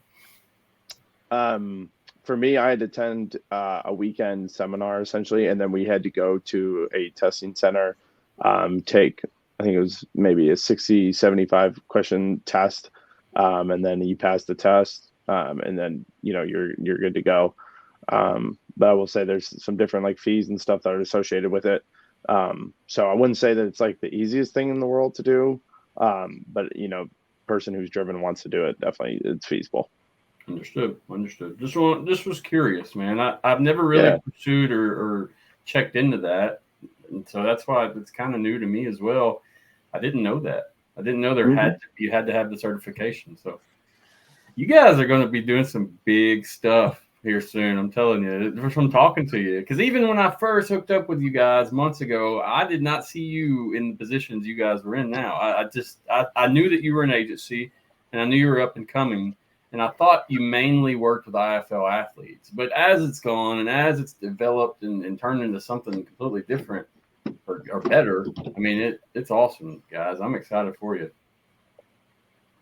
[SPEAKER 5] For me, I had to attend a weekend seminar essentially, and then we had to go to a testing center, take, I think it was maybe a 60, 75 question test. And then you pass the test, and then, you're good to go. But I will say there's some different fees and stuff that are associated with it. So I wouldn't say that it's the easiest thing in the world to do. But person who's driven wants to do it, definitely it's feasible.
[SPEAKER 1] Understood. Just was curious, man. I've never really pursued or checked into that. And so that's why it's kind of new to me as well. I didn't know that. I didn't know you had to have the certification. So you guys are going to be doing some big stuff here soon. I'm telling you, from talking to you, because even when I first hooked up with you guys months ago, I did not see you in the positions you guys were in now. I knew that you were an agency, and I knew you were up and coming, and I thought you mainly worked with IFL athletes. But as it's gone and as it's developed and turned into something completely different or better, I mean, it's awesome, guys. I'm excited for you.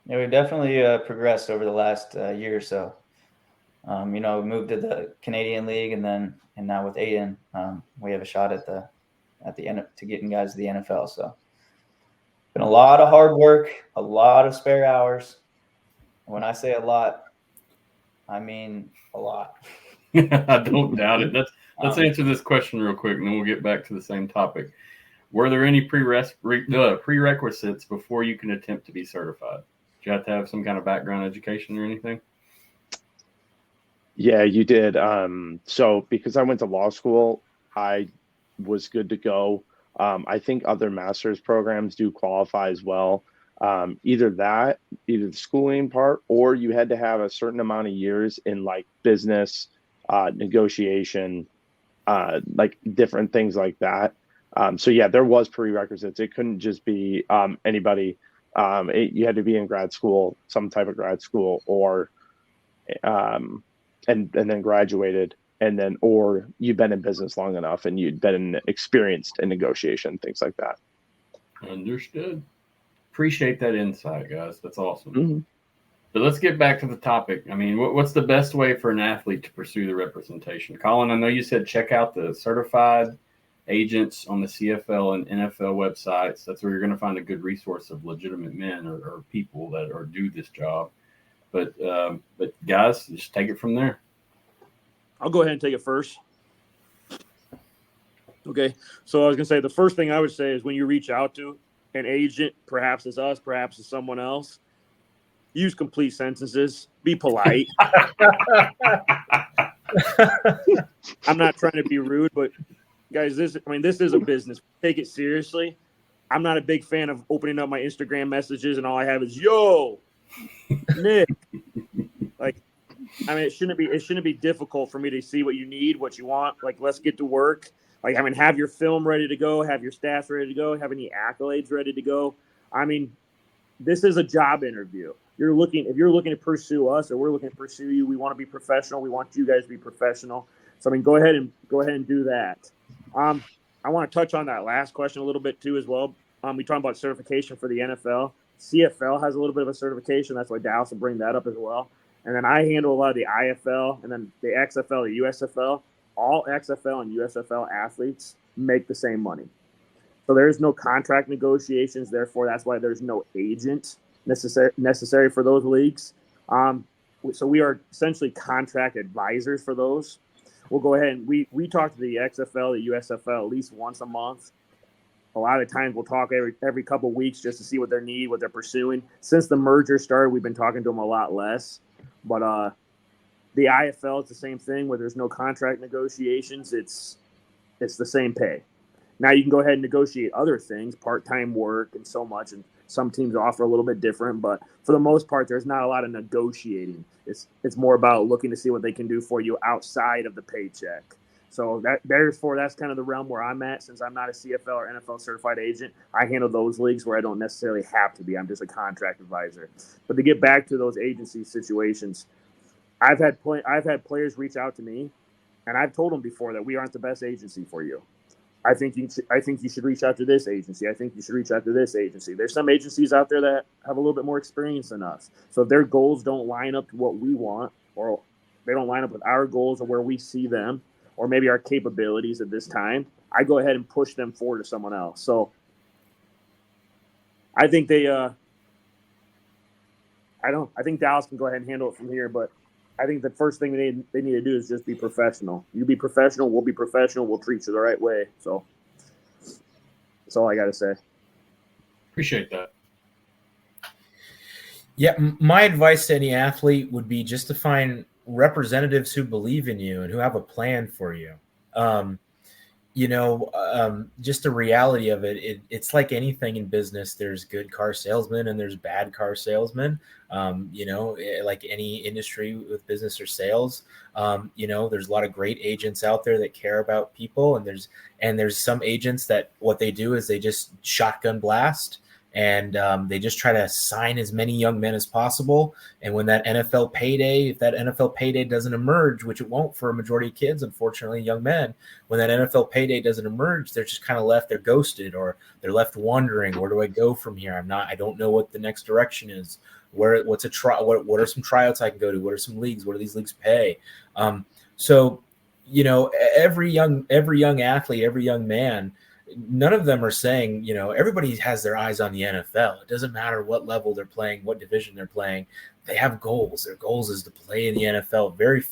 [SPEAKER 2] Yeah, we've definitely progressed over the last year or so. We moved to the Canadian League, and now with Aidan, we have a shot at the end to getting guys to the NFL. So, been a lot of hard work, a lot of spare hours. When I say a lot, I mean a lot.
[SPEAKER 1] I don't doubt it. Let's answer this question real quick, and then we'll get back to the same topic. Were there any prerequisites before you can attempt to be certified? Do you have to have some kind of background education or anything?
[SPEAKER 5] Yeah, you did. So because I went to law school, I was good to go. I think other master's programs do qualify as well. Either the schooling part, or you had to have a certain amount of years in like business, negotiation, like different things like that. So yeah, there was prerequisites. It couldn't just be anybody. You had to be in grad school, some type of grad school, or and then graduated, and then or you've been in business long enough and you'd been experienced in negotiation, things like that.
[SPEAKER 1] Understood. Appreciate that insight, guys. That's awesome.
[SPEAKER 5] Mm-hmm.
[SPEAKER 1] But let's get back to the topic. I mean, what's the best way for an athlete to pursue the representation? Colin, I know you said check out the certified agents on the CFL and NFL websites. That's where you're going to find a good resource of legitimate men or people that do this job. But guys, just take it from there.
[SPEAKER 3] I'll go ahead and take it first. Okay. So I was going to say, the first thing I would say is when you reach out to an agent, perhaps it's us, perhaps it's someone else, use complete sentences. Be polite. I'm not trying to be rude, but guys, this is a business. Take it seriously. I'm not a big fan of opening up my Instagram messages and all I have is, yo, Nick. It shouldn't be difficult for me to see what you need, what you want. Like, let's get to work. Have your film ready to go, have your staff ready to go, have any accolades ready to go. This is a job interview. If you're looking to pursue us, or we're looking to pursue you, we want to be professional. We want you guys to be professional. So go ahead and do that. I want to touch on that last question a little bit too as well. We talked about certification for the NFL. CFL has a little bit of a certification. That's why Dallas will bring that up as well. And then I handle a lot of the IFL and then the XFL, the USFL. All XFL and USFL athletes make the same money. So there is no contract negotiations. Therefore, that's why there's no agent necessary for those leagues. So we are essentially contract advisors for those. We'll go ahead and we talk to the XFL, the USFL at least once a month. A lot of times we'll talk every couple of weeks just to see what their need, what they're pursuing. Since the merger started, we've been talking to them a lot less. But the IFL, it's the same thing where there's no contract negotiations. It's the same pay. Now you can go ahead and negotiate other things, part-time work and so much, and some teams offer a little bit different. But for the most part, there's not a lot of negotiating. It's more about looking to see what they can do for you outside of the paycheck. So that's kind of the realm where I'm at. Since I'm not a CFL or NFL certified agent, I handle those leagues where I don't necessarily have to be. I'm just a contract advisor. But to get back to those agency situations, I've had players reach out to me, and I've told them before that we aren't the best agency for you. I think you should reach out to this agency. I think you should reach out to this agency. There's some agencies out there that have a little bit more experience than us. So if their goals don't line up to what we want, or they don't line up with our goals or where we see them, or maybe our capabilities at this time, I go ahead and push them forward to someone else. So I think I think Dallas can go ahead and handle it from here, but I think the first thing they need to do is just be professional. You be professional, we'll be professional, we'll treat you the right way. So that's all I got to say.
[SPEAKER 1] Appreciate that.
[SPEAKER 4] Yeah, my advice to any athlete would be just to find representatives who believe in you and who have a plan for you. Just the reality of it's like anything in business. There's good car salesmen and there's bad car salesmen. Like any industry with business or sales, there's a lot of great agents out there that care about people. And there's some agents that what they do is they just shotgun blast. And they just try to sign as many young men as possible. And when if that NFL payday doesn't emerge, which it won't for a majority of kids, unfortunately, young men, when that NFL payday doesn't emerge, they're just kind of left, they're ghosted, or they're left wondering, where do I go from here? I don't know what the next direction is. What are some tryouts I can go to? What are some leagues? What do these leagues pay? Every young athlete, every young man, none of them are saying, everybody has their eyes on the NFL. It doesn't matter what level they're playing, what division they're playing. They have goals. Their goals is to play in the NFL. Very,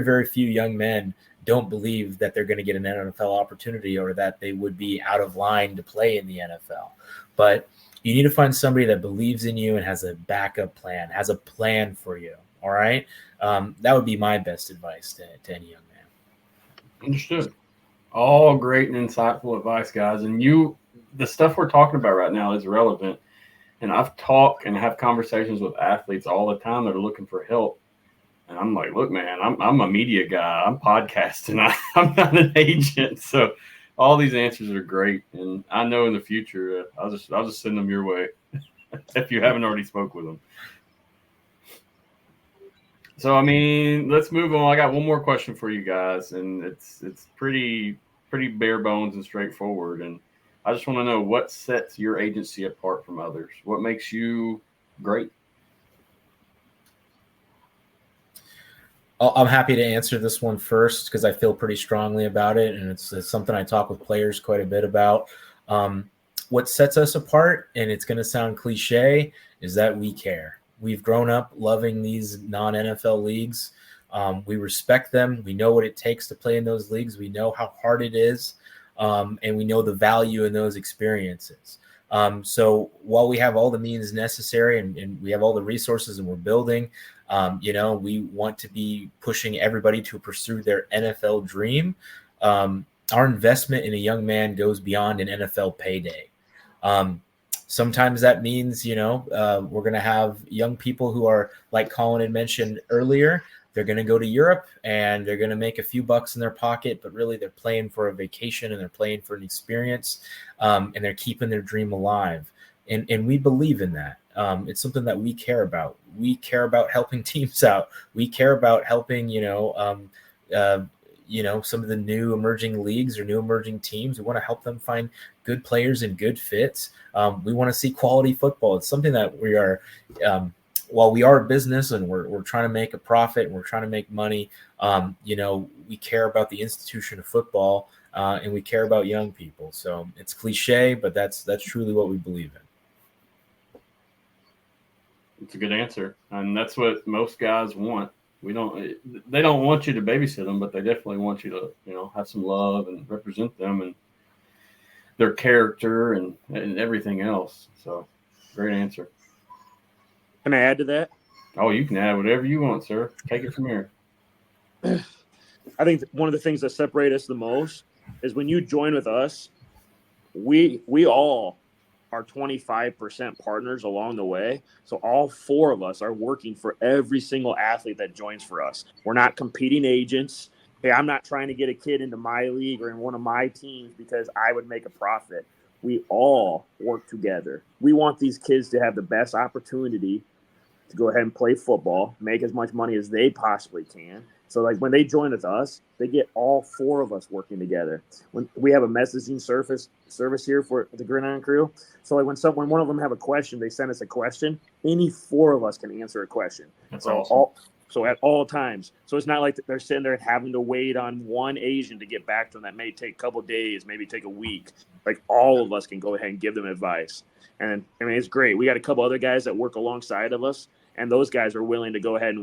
[SPEAKER 4] very few young men don't believe that they're going to get an NFL opportunity or that they would be out of line to play in the NFL. But you need to find somebody that believes in you and has a backup plan, has a plan for you. All right. That would be my best advice to any young man.
[SPEAKER 1] Understood. All great and insightful advice, guys. And the stuff we're talking about right now is relevant. And I've talked and have conversations with athletes all the time that are looking for help. And I'm like, look, man, I'm a media guy. I'm podcasting. I'm not an agent. So all these answers are great. And I know in the future, I'll just send them your way if you haven't already spoke with them. So, I mean, let's move on. I got one more question for you guys, and it's pretty bare bones and straightforward. And I just want to know, what sets your agency apart from others? What makes you great?
[SPEAKER 4] I'm happy to answer this one first because I feel pretty strongly about it, and it's something I talk with players quite a bit about. What sets us apart, and it's going to sound cliche, is that we care. We've grown up loving these non-NFL leagues. We respect them. We know what it takes to play in those leagues. We know how hard it is, and we know the value in those experiences. So while we have all the means necessary and we have all the resources and we're building, we want to be pushing everybody to pursue their NFL dream. Our investment in a young man goes beyond an NFL payday. Sometimes that means, we're going to have young people who are, like Colin had mentioned earlier, they're going to go to Europe and they're going to make a few bucks in their pocket, but really they're playing for a vacation and they're playing for an experience, and they're keeping their dream alive. And we believe in that. It's something that we care about. We care about helping teams out. We care about helping, some of the new emerging leagues or new emerging teams. We want to help them find good players and good fits. We want to see quality football. It's something that we are, while we are a business and we're trying to make a profit and we're trying to make money, we care about the institution of football, and we care about young people. So it's cliche, but that's truly what we believe in.
[SPEAKER 1] It's a good answer. And that's what most guys want. They don't want you to babysit them, but they definitely want you to, have some love and represent them and their character and everything else. So great answer.
[SPEAKER 3] Can I add to that?
[SPEAKER 1] Oh, you can add whatever you want, sir. Take it from here.
[SPEAKER 3] I think one of the things that separate us the most is when you join with us, we all are 25% partners along the way. So all four of us are working for every single athlete that joins for us. We're not competing agents. Hey, I'm not trying to get a kid into my league or in one of my teams because I would make a profit. We all work together. We want these kids to have the best opportunity to go ahead and play football, make as much money as they possibly can. So like when they join with us, they get all four of us working together. When we have a messaging service here for the Gridiron Crew. So like when one of them have a question, they send us a question. Any four of us can answer a question.
[SPEAKER 1] That's
[SPEAKER 3] so
[SPEAKER 1] awesome.
[SPEAKER 3] So at all times. So it's not like they're sitting there having to wait on one Asian to get back to them. That may take a couple of days, maybe take a week. Like all of us can go ahead and give them advice. And I mean, it's great. We got a couple other guys that work alongside of us, and those guys are willing to go ahead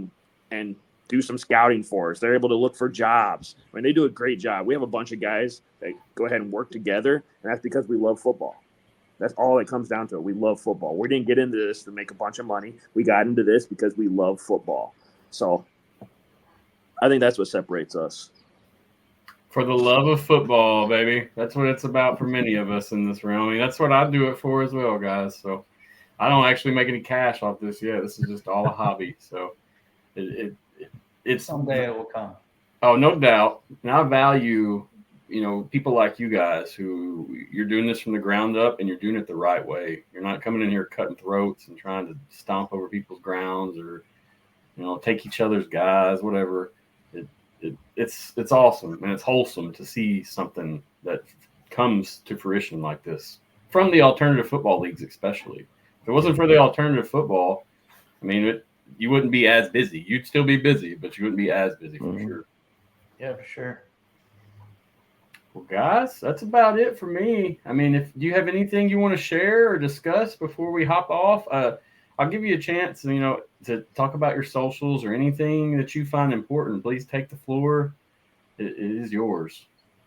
[SPEAKER 3] and do some scouting for us. They're able to look for jobs. I mean, they do a great job. We have a bunch of guys that go ahead and work together, and that's because we love football. That's all it comes down to. We love football. We didn't get into this to make a bunch of money. We got into this because we love football. So I think that's what separates us.
[SPEAKER 1] For the love of football, baby. That's what it's about for many of us in this realm. I mean, that's what I do it for as well, guys. So I don't actually make any cash off this yet. This is just all a hobby. So it's
[SPEAKER 2] someday it will come.
[SPEAKER 1] Oh, no doubt. And I value, people like you guys who you're doing this from the ground up and you're doing it the right way. You're not coming in here cutting throats and trying to stomp over people's grounds or, take each other's guys, whatever. It's awesome and it's wholesome to see something that comes to fruition like this from the alternative football leagues, especially. If it wasn't for the alternative football, I mean, you wouldn't be as busy. You'd still be busy, but you wouldn't be as busy for sure.
[SPEAKER 2] Yeah, for sure.
[SPEAKER 1] Well, guys, that's about it for me. I mean, do you have anything you want to share or discuss before we hop off? I'll give you a chance, to talk about your socials or anything that you find important. Please take the floor. it is yours.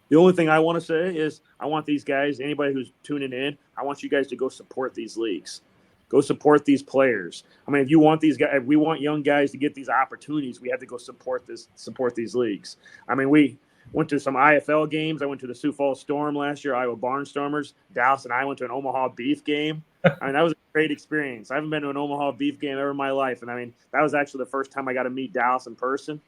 [SPEAKER 3] The only thing I want to say is I want these guys, anybody who's tuning in, I want you guys to go support these leagues. Go support these players. I mean, if you want these guys, if we want young guys to get these opportunities, we have to go support these leagues. I mean, we went to some IFL games. I went to the Sioux Falls Storm last year, Iowa Barnstormers. Dallas and I went to an Omaha Beef game. I mean, that was a great experience. I haven't been to an Omaha Beef game ever in my life. And I mean, that was actually the first time I got to meet Dallas in person.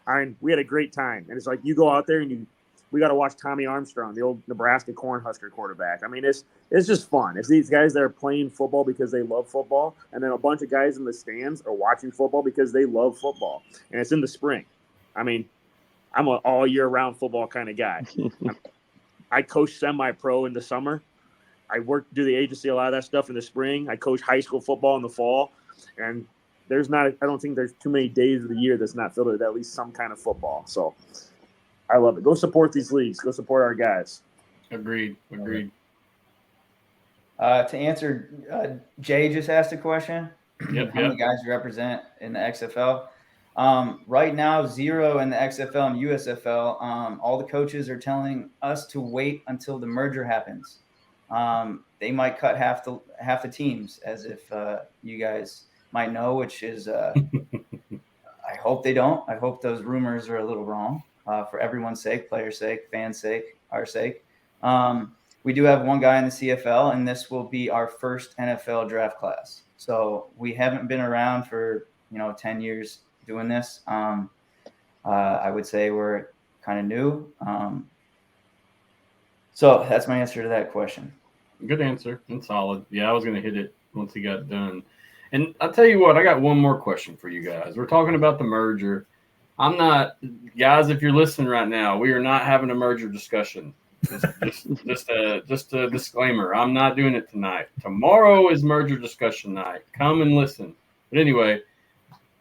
[SPEAKER 3] I mean, we had a great time. And it's like you go out there and we got to watch Tommy Armstrong, the old Nebraska Cornhusker quarterback. I mean, it's just fun. It's these guys that are playing football because they love football, and then a bunch of guys in the stands are watching football because they love football. And it's in the spring. I mean, I'm an all-year-round football kind of guy. I coach semi-pro in the summer. I do the agency, a lot of that stuff in the spring. I coach high school football in the fall. And I don't think there's too many days of the year that's not filled with at least some kind of football. So I love it. Go support these leagues. Go support our guys.
[SPEAKER 1] Agreed.
[SPEAKER 2] To answer, Jay just asked a question.
[SPEAKER 1] Yep.
[SPEAKER 2] How many guys you represent in the XFL? Right now, 0 in the XFL and USFL. All the coaches are telling us to wait until the merger happens. They might cut half the teams, as if you guys might know, which is I hope they don't. I hope those rumors are a little wrong. For everyone's sake, players' sake, fans' sake, our sake. We do have one guy in the CFL, and this will be our first NFL draft class. So we haven't been around for 10 years doing this. I would say we're kind of new. So that's my answer to that question.
[SPEAKER 1] Good answer and solid. Yeah, I was going to hit it once he got done. And I'll tell you what, I got one more question for you guys. We're talking about the merger. I'm not, guys, if you're listening right now, we are not having a merger discussion. Just a disclaimer. I'm not doing it tonight. Tomorrow is merger discussion night. Come and listen. But anyway,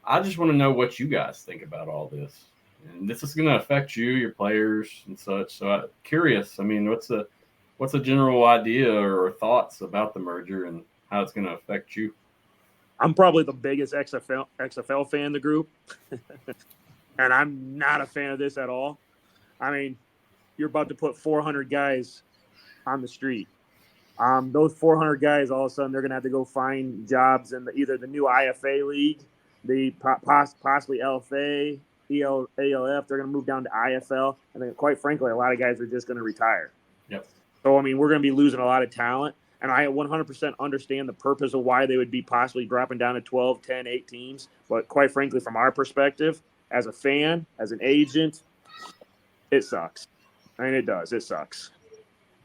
[SPEAKER 1] I just want to know what you guys think about all this. And this is going to affect you, your players, and such. So I'm curious. I mean, what's a general idea or thoughts about the merger and how it's going to affect you?
[SPEAKER 3] I'm probably the biggest XFL fan in the group. And I'm not a fan of this at all. I mean, you're about to put 400 guys on the street. Those 400 guys, all of a sudden, they're going to have to go find jobs in either the new IFA league, the possibly LFA, ALF. They're going to move down to IFL. And then, quite frankly, a lot of guys are just going to retire.
[SPEAKER 1] Yep.
[SPEAKER 3] So, I mean, we're going to be losing a lot of talent. And I 100% understand the purpose of why they would be possibly dropping down to 12, 10, 8 teams. But quite frankly, from our perspective, as a fan, as an agent, it sucks. I mean, it does. It sucks.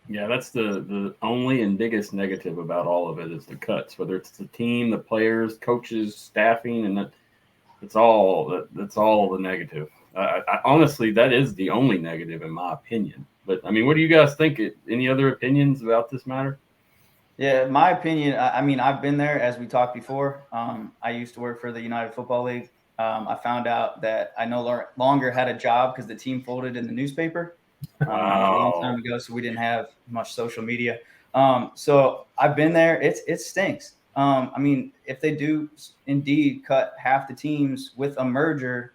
[SPEAKER 1] Yeah, that's the only and biggest negative about all of it is the cuts, whether it's the team, the players, coaches, staffing, and that's all the negative. I honestly, that is the only negative in my opinion. But, I mean, what do you guys think? Any other opinions about this matter?
[SPEAKER 2] Yeah, my opinion, I mean, I've been there, as we talked before. I used to work for the United Football League. I found out that I no longer had a job because the team folded in the newspaper a long time ago, so we didn't have much social media. So I've been there. It stinks. I mean, if they do indeed cut half the teams with a merger,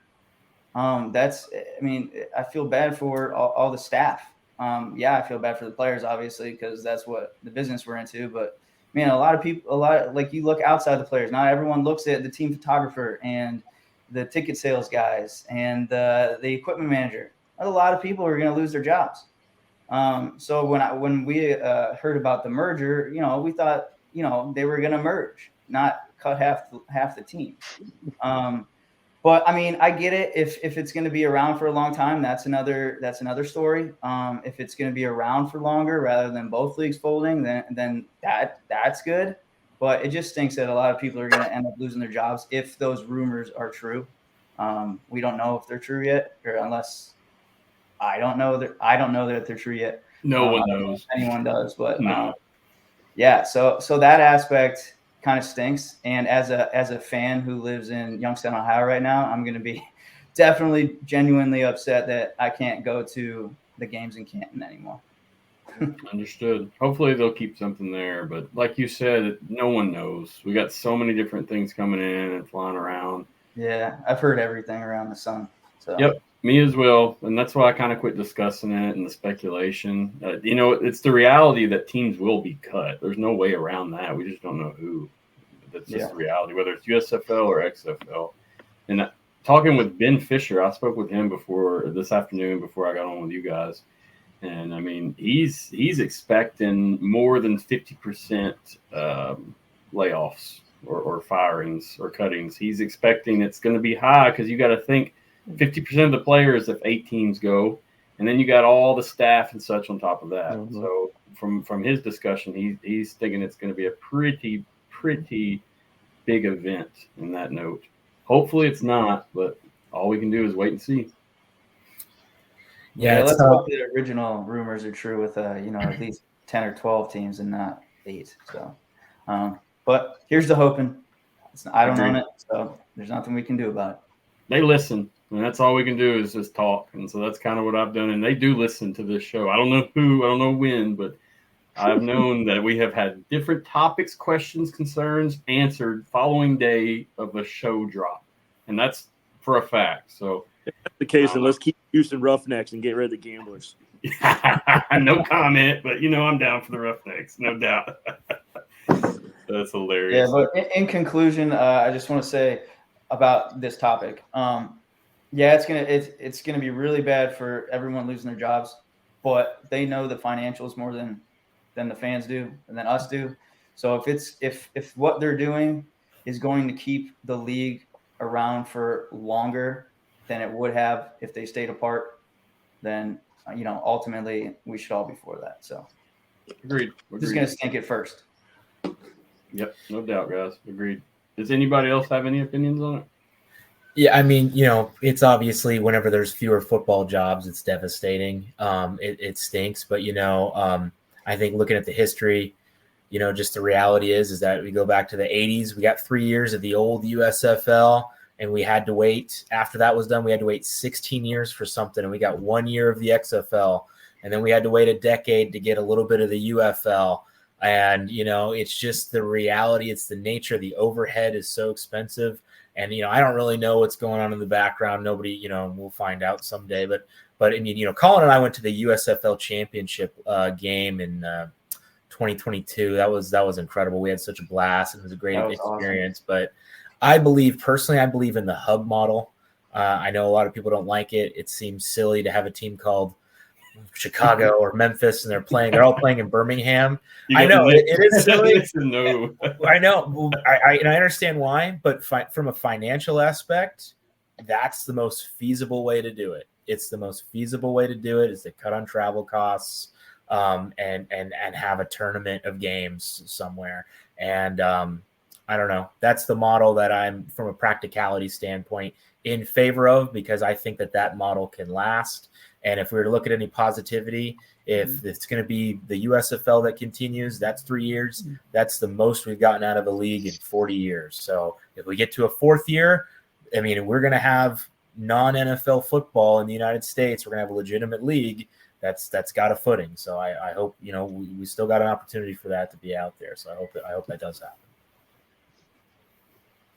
[SPEAKER 2] I feel bad for all the staff. I feel bad for the players, obviously, because that's what the business we're into. But man, like you look outside the players. Not everyone looks at the team photographer and the ticket sales guys and the equipment manager. A lot of people are going to lose their jobs. So when we heard about the merger, we thought they were going to merge, not cut half the team. But I mean, I get it. If it's going to be around for a long time, that's another story. If it's going to be around for longer rather than both leagues folding, then that's good. But it just stinks that a lot of people are going to end up losing their jobs if those rumors are true. We don't know if they're true yet, or unless I don't know that they're true yet.
[SPEAKER 1] No one knows.
[SPEAKER 2] Anyone does, but
[SPEAKER 1] No.
[SPEAKER 2] So that aspect kind of stinks. And as a fan who lives in Youngstown, Ohio right now, I'm going to be definitely genuinely upset that I can't go to the games in Canton anymore.
[SPEAKER 1] Understood. Hopefully they'll keep something there, but like you said, no one knows. We got so many different things coming in and flying around.
[SPEAKER 2] Yeah, I've heard everything around the sun. So
[SPEAKER 1] Yep. Me as well, and that's why I kind of quit discussing it and the speculation. It's the reality that teams will be cut. There's no way around that. We just don't know who. That's just the reality, whether it's USFL or XFL. And talking with Ben Fischer, I spoke with him this afternoon before I got on with you guys, and I mean he's expecting more than 50% layoffs or firings or cuttings. He's expecting it's going to be high because you got to think. 50% of the players if 8 teams go, and then you got all the staff and such on top of that. Mm-hmm. So from his discussion, he's thinking it's going to be a pretty big event in that note. Hopefully it's not, but all we can do is wait and see.
[SPEAKER 2] Yeah, let's hope the original rumors are true with at least 10 or 12 teams and not 8. So, but here's the hoping. I don't own it, so there's nothing we can do about it.
[SPEAKER 1] They listen. And that's all we can do is just talk. And so that's kind of what I've done. And they do listen to this show. I don't know who, I don't know when, but I've known that we have had different topics, questions, concerns answered following day of a show drop. And that's for a fact. So
[SPEAKER 3] if that's the case, then let's keep Houston Roughnecks and get rid of the Gamblers.
[SPEAKER 1] No comment, but I'm down for the Roughnecks, no doubt. That's hilarious.
[SPEAKER 2] Yeah, but in conclusion, I just want to say about this topic. Yeah, it's gonna be really bad for everyone losing their jobs, but they know the financials more than the fans do and than us do. So if what they're doing is going to keep the league around for longer than it would have if they stayed apart, then ultimately we should all be for that. So
[SPEAKER 1] agreed.
[SPEAKER 2] Just gonna stink it first.
[SPEAKER 1] Yep, no doubt, guys. Agreed. Does anybody else have any opinions on it?
[SPEAKER 4] Yeah, I mean, it's obviously whenever there's fewer football jobs, it's devastating. It stinks, but I think looking at the history, just the reality is that we go back to the 80s. We got 3 years of the old USFL, and we had to wait. After that was done, we had to wait 16 years for something, and we got 1 year of the XFL, and then we had to wait a decade to get a little bit of the UFL. And it's just the reality. It's the nature. The overhead is so expensive. And, I don't really know what's going on in the background. Nobody, we'll find out someday. But I mean, Colin and I went to the USFL championship game in 2022. That was incredible. We had such a blast. It was a great experience. Awesome. But I believe in the hub model. I know a lot of people don't like it. It seems silly to have a team called Chicago or Memphis, and they're all playing in Birmingham. I know it is silly.
[SPEAKER 1] No.
[SPEAKER 4] I know. I understand why, but from a financial aspect, that's the most feasible way to do it. It's the most feasible way to do it is to cut on travel costs, and have a tournament of games somewhere. And I don't know. That's the model that I'm, from a practicality standpoint, in favor of, because I think that model can last. And if we were to look at any positivity, if it's going to be the USFL that continues, that's 3 years. That's the most we've gotten out of a league in 40 years. So if we get to a 4th year, I mean, we're going to have non-NFL football in the United States. We're going to have a legitimate league that's got a footing. So I hope, we still got an opportunity for that to be out there. So I hope that does happen.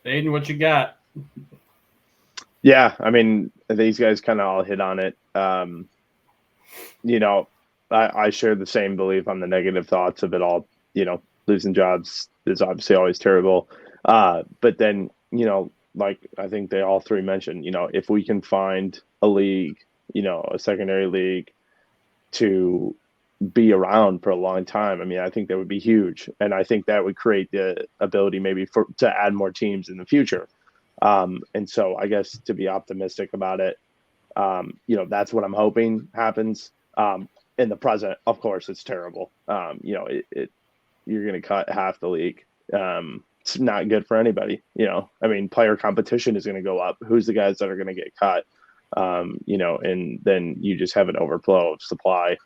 [SPEAKER 1] Aidan, what you got?
[SPEAKER 5] Yeah, I mean, these guys kind of all hit on it. I share the same belief on the negative thoughts of it all. Losing jobs is obviously always terrible. But then, like I think they all three mentioned, if we can find a league, a secondary league to be around for a long time, I mean, I think that would be huge. And I think that would create the ability maybe to add more teams in the future. And so I guess to be optimistic about it, that's what I'm hoping happens. In the present, of course, it's terrible. You're going to cut half the league. It's not good for anybody. I mean, player competition is going to go up. Who's the guys that are going to get cut? And then you just have an overflow of supply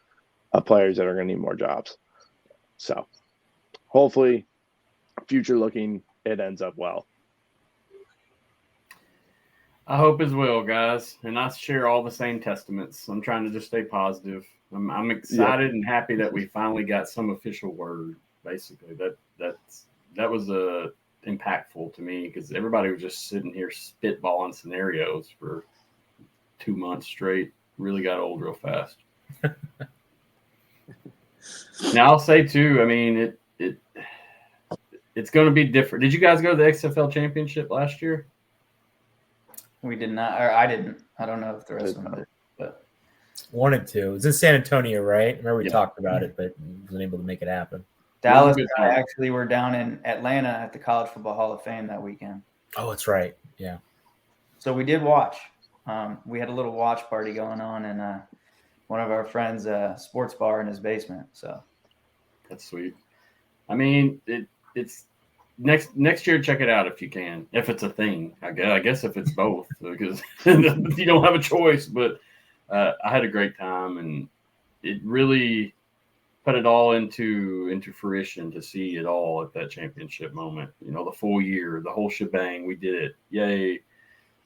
[SPEAKER 5] of players that are going to need more jobs. So hopefully future looking, it ends up well.
[SPEAKER 1] I hope as well, guys. And I share all the same testaments. I'm trying to just stay positive. I'm excited and happy that we finally got some official word. Basically, that was impactful to me because everybody was just sitting here spitballing scenarios for 2 months straight. Really got old real fast. Now I'll say too, I mean, it's going to be different. Did you guys go to the XFL Championship last year?
[SPEAKER 2] We did not, or I didn't. I don't know if the rest of them did, but
[SPEAKER 4] wanted to. It was in San Antonio, right? Remember we
[SPEAKER 1] Yeah.
[SPEAKER 4] talked about it, but wasn't able to make it happen.
[SPEAKER 2] Dallas
[SPEAKER 1] good
[SPEAKER 2] and I
[SPEAKER 1] time.
[SPEAKER 2] actually were down in Atlanta at the College Football Hall of Fame that weekend.
[SPEAKER 4] Oh, that's right. Yeah.
[SPEAKER 2] So we did watch. We had a little watch party going on in one of our friends' sports bar in his basement. So
[SPEAKER 1] That's sweet. I mean, it's next year. Check it out if you can, if it's a thing. I guess if it's both, because you don't have a choice. But I had a great time, and it really put it all into fruition to see it all at that championship moment. You know, the full year, the whole shebang. We did it. Yay!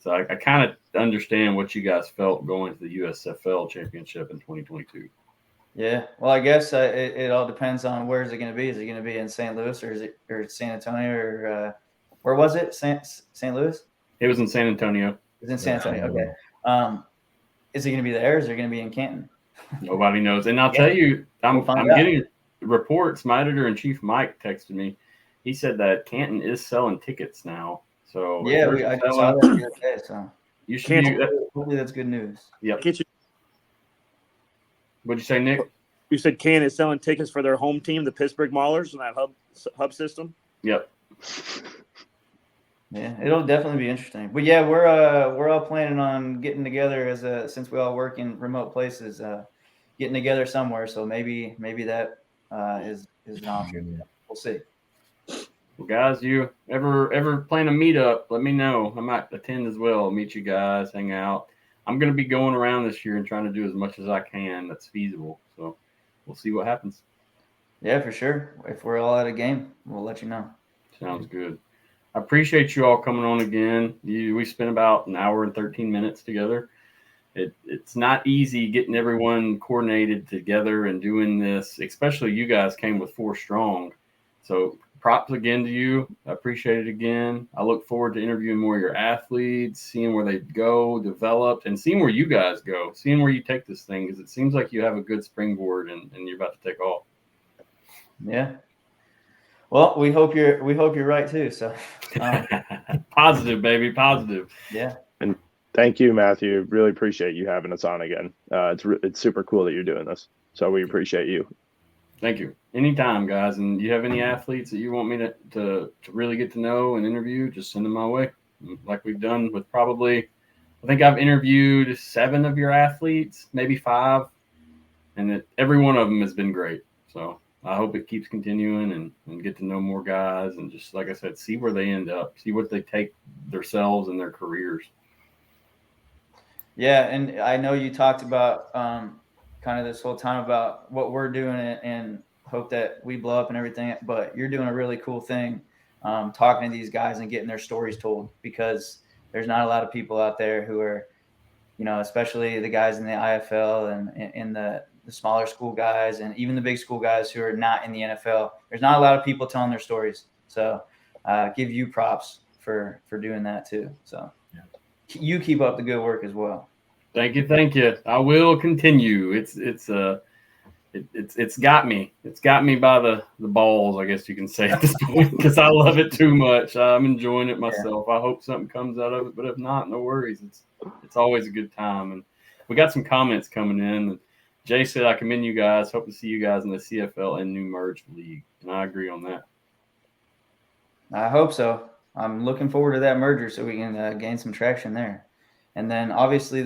[SPEAKER 1] So I kind of understand what you guys felt going to the USFL championship in 2022.
[SPEAKER 2] yeah, well, I guess it all depends on where is it going to be. Is it going to be in St. Louis or San Antonio or where was it? St. Louis?
[SPEAKER 1] It was in San Antonio.
[SPEAKER 2] It was in San Antonio. Okay. Is it going to be there? Or is it going to be in Canton?
[SPEAKER 1] Nobody knows. And I'll tell you, I'm
[SPEAKER 2] We'll find out.
[SPEAKER 1] getting reports. My editor-in-chief, Mike, texted me. He said that Canton is selling tickets now. So
[SPEAKER 2] Yeah, I saw that the other day. So
[SPEAKER 1] you should be.
[SPEAKER 2] hopefully that's good news.
[SPEAKER 1] Yep.
[SPEAKER 3] Get you.
[SPEAKER 1] What'd you say, Nick?
[SPEAKER 3] You said Canton is selling tickets for their home team, the Pittsburgh Maulers, in that hub system.
[SPEAKER 1] Yep.
[SPEAKER 2] Yeah, it'll definitely be interesting. But yeah, we're all planning on getting together since we all work in remote places, getting together somewhere. So maybe that is an option. We'll see.
[SPEAKER 1] Well, guys, you ever plan a meetup? Let me know. I might attend as well. Meet you guys, hang out. I'm going to be going around this year and trying to do as much as I can that's feasible. So we'll see what happens.
[SPEAKER 2] Yeah, for sure. If we're all at a game, we'll let you know.
[SPEAKER 1] Sounds good. I appreciate you all coming on again. We spent about an hour and 13 minutes together. It's not easy getting everyone coordinated together and doing this, especially you guys came with 4 strong. So props again to you. I appreciate it again. I look forward to interviewing more of your athletes, seeing where they go, developed, and seeing where you guys go, seeing where you take this thing, because it seems like you have a good springboard and you're about to take off.
[SPEAKER 2] Yeah. Well, we hope you're right too. So
[SPEAKER 1] Positive, baby, positive.
[SPEAKER 2] Yeah.
[SPEAKER 5] And thank you, Matthew. Really appreciate you having us on again. It's super cool that you're doing this. So we appreciate you.
[SPEAKER 1] Thank you. Anytime, guys. And you have any athletes that you want me to really get to know and interview, just send them my way. Like we've done with I think I've interviewed 7 of your athletes, maybe 5, and every one of them has been great. So I hope it keeps continuing and get to know more guys and just, like I said, see where they end up, see what they take themselves and their careers.
[SPEAKER 2] Yeah, and I know you talked about kind of this whole time about what we're doing and hope that we blow up and everything, but you're doing a really cool thing, talking to these guys and getting their stories told, because there's not a lot of people out there who are, especially the guys in the IFL and in the smaller school guys and even the big school guys who are not in the NFL. There's not a lot of people telling their stories. So give you props for doing that too. So you keep up the good work as well.
[SPEAKER 1] Thank you. I will continue. It's got me. It's got me by the balls, I guess you can say at this point, because I love it too much. I'm enjoying it myself. I hope something comes out of it, but if not, no worries. It's always a good time. And we got some comments coming in. Jay said, I commend you guys. Hope to see you guys in the CFL and new merged league. And I agree on that.
[SPEAKER 2] I hope so. I'm looking forward to that merger so we can gain some traction there. And then obviously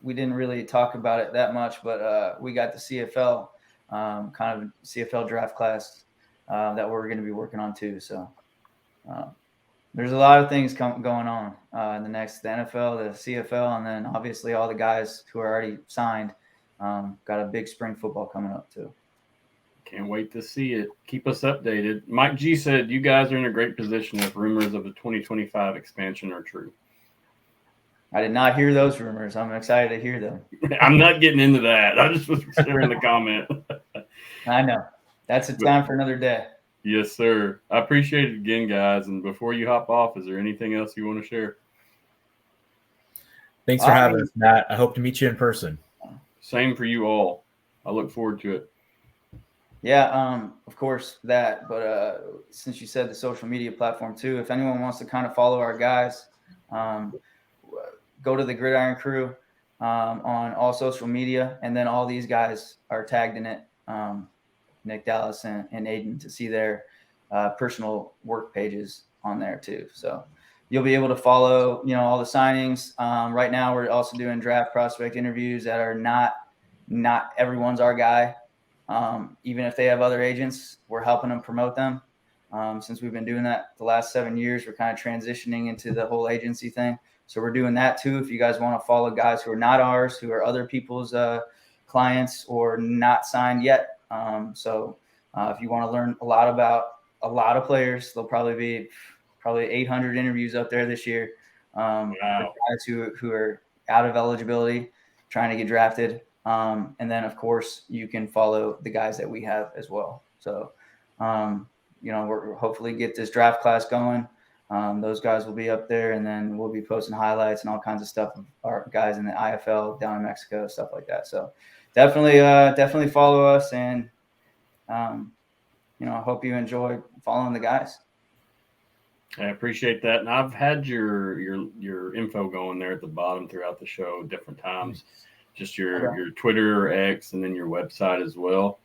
[SPEAKER 2] we didn't really talk about it that much, but we got the CFL, kind of CFL draft class that we're going to be working on too. So there's a lot of things going on in the NFL, the CFL, and then obviously all the guys who are already signed. Got a big spring football coming up too.
[SPEAKER 1] Can't wait to see it. Keep us updated. Mike G said you guys are in a great position if rumors of the 2025 expansion are true.
[SPEAKER 2] I did not hear those rumors. I'm excited to hear them.
[SPEAKER 1] I'm not getting into that. I just was sharing the comment.
[SPEAKER 2] I know. That's a time for another day.
[SPEAKER 1] Yes, sir. I appreciate it again, guys. And before you hop off, is there anything else you want to share?
[SPEAKER 4] Thanks for having us, Matt. I hope to meet you in person.
[SPEAKER 1] Same for you all. I look forward to it.
[SPEAKER 2] Yeah, of course that. But since you said the social media platform too, if anyone wants to kind of follow our guys, go to the Gridiron Crew on all social media, and then all these guys are tagged in it. Nick Dallas and Aidan, to see their personal work pages on there too. So you'll be able to follow, all the signings. Right now, we're also doing draft prospect interviews that are not everyone's our guy. Even if they have other agents, we're helping them promote them. Since we've been doing that the last 7 years, we're kind of transitioning into the whole agency thing. So we're doing that too. If you guys want to follow guys who are not ours, who are other people's clients or not signed yet. If you want to learn a lot about a lot of players, there'll probably be 800 interviews up there this year.
[SPEAKER 1] Wow.
[SPEAKER 2] Guys who are out of eligibility, trying to get drafted. And then, of course, you can follow the guys that we have as well. So, we're hopefully get this draft class going. Those guys will be up there, and then we'll be posting highlights and all kinds of stuff of our guys in the IFL down in Mexico, stuff like that. So definitely follow us, and, I hope you enjoy following the guys.
[SPEAKER 1] I appreciate that. And I've had your info going there at the bottom throughout the show different times. Just your Twitter or X, and then your website as well.